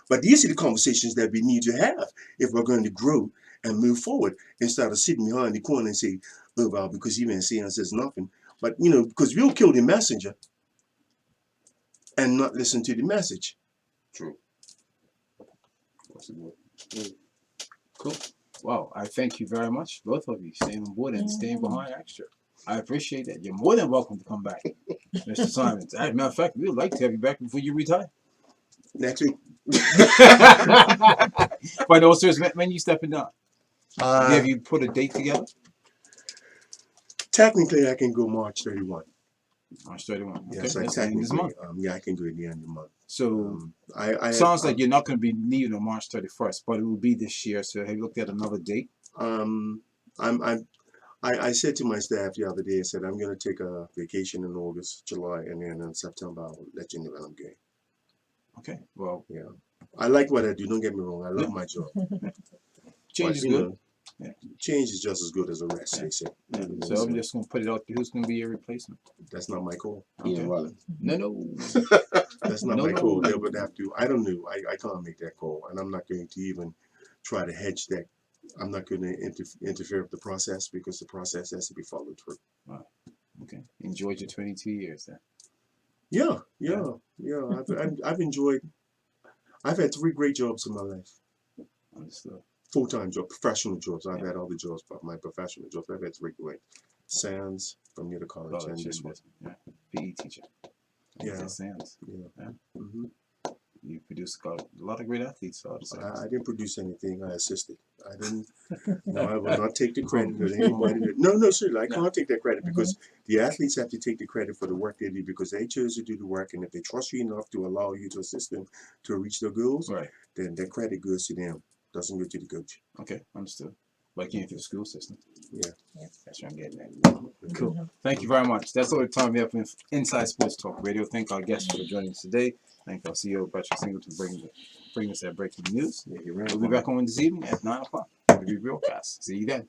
but these are the conversations that we need to have if we're going to grow and move forward, instead of sitting behind the corner and say, "Oh well, because he ain't saying says nothing." But because we'll kill the messenger and not listen to the message. True. Cool. Well, I thank you very much, both of you, staying on board and staying behind extra. I appreciate that. You're more than welcome to come back, Mr. Simons. As a matter of fact, we would like to have you back before you retire. Next week. But no, seriously, when you stepping down? Have you put a date together? Technically, I can go March 31. March 31. Okay. Yes, I That's the end of this technically, month. yeah, I can do it at the end of the month. So I sounds like you're not going to be leaving on March 31st, but it will be this year. So have you looked at another date? I said to my staff the other day, I said I'm going to take a vacation in August, July, and then in September I'll let you know when I'm going. Okay. Well, yeah, I like what I do. Don't get me wrong. I love my job. Change is good. Yeah. Change is just as good as a rest, they say. Yeah. So I'm just going to put it out there. Who's going to be your replacement? That's not my call. Okay. No. That's not my call. They would have to. I don't know. I can't make that call, and I'm not going to even try to hedge that. I'm not going to interfere with the process because the process has to be followed through. Wow. Okay. Enjoyed your 22 years then. Yeah. I've enjoyed. I've had 3 great jobs in my life. Understood. Full-time job, professional jobs. I've had other jobs, but my professional jobs, I've had 3 great. Sands, Bermuda College, and this one. Yeah. PE teacher. Yeah. Sands. Yeah. You produced a lot of great athletes. I didn't produce anything. I assisted. I didn't. No, I will not take the credit for anybody. No, seriously, I can't take that credit because the athletes have to take the credit for the work they do because they chose to do the work, and if they trust you enough to allow you to assist them to reach their goals, then the credit goes to them. Doesn't go to the coach. Okay, understood. But came through the school system. Yeah. That's what I'm getting at. Cool. Thank you very much. That's all the time we have for Inside Sports Talk Radio. Thank our guests for joining us today. Thank our CEO, Patrick Singleton, to bring us that breaking news. We'll be back on this evening at 9 o'clock. We'll be broadcast. See you then.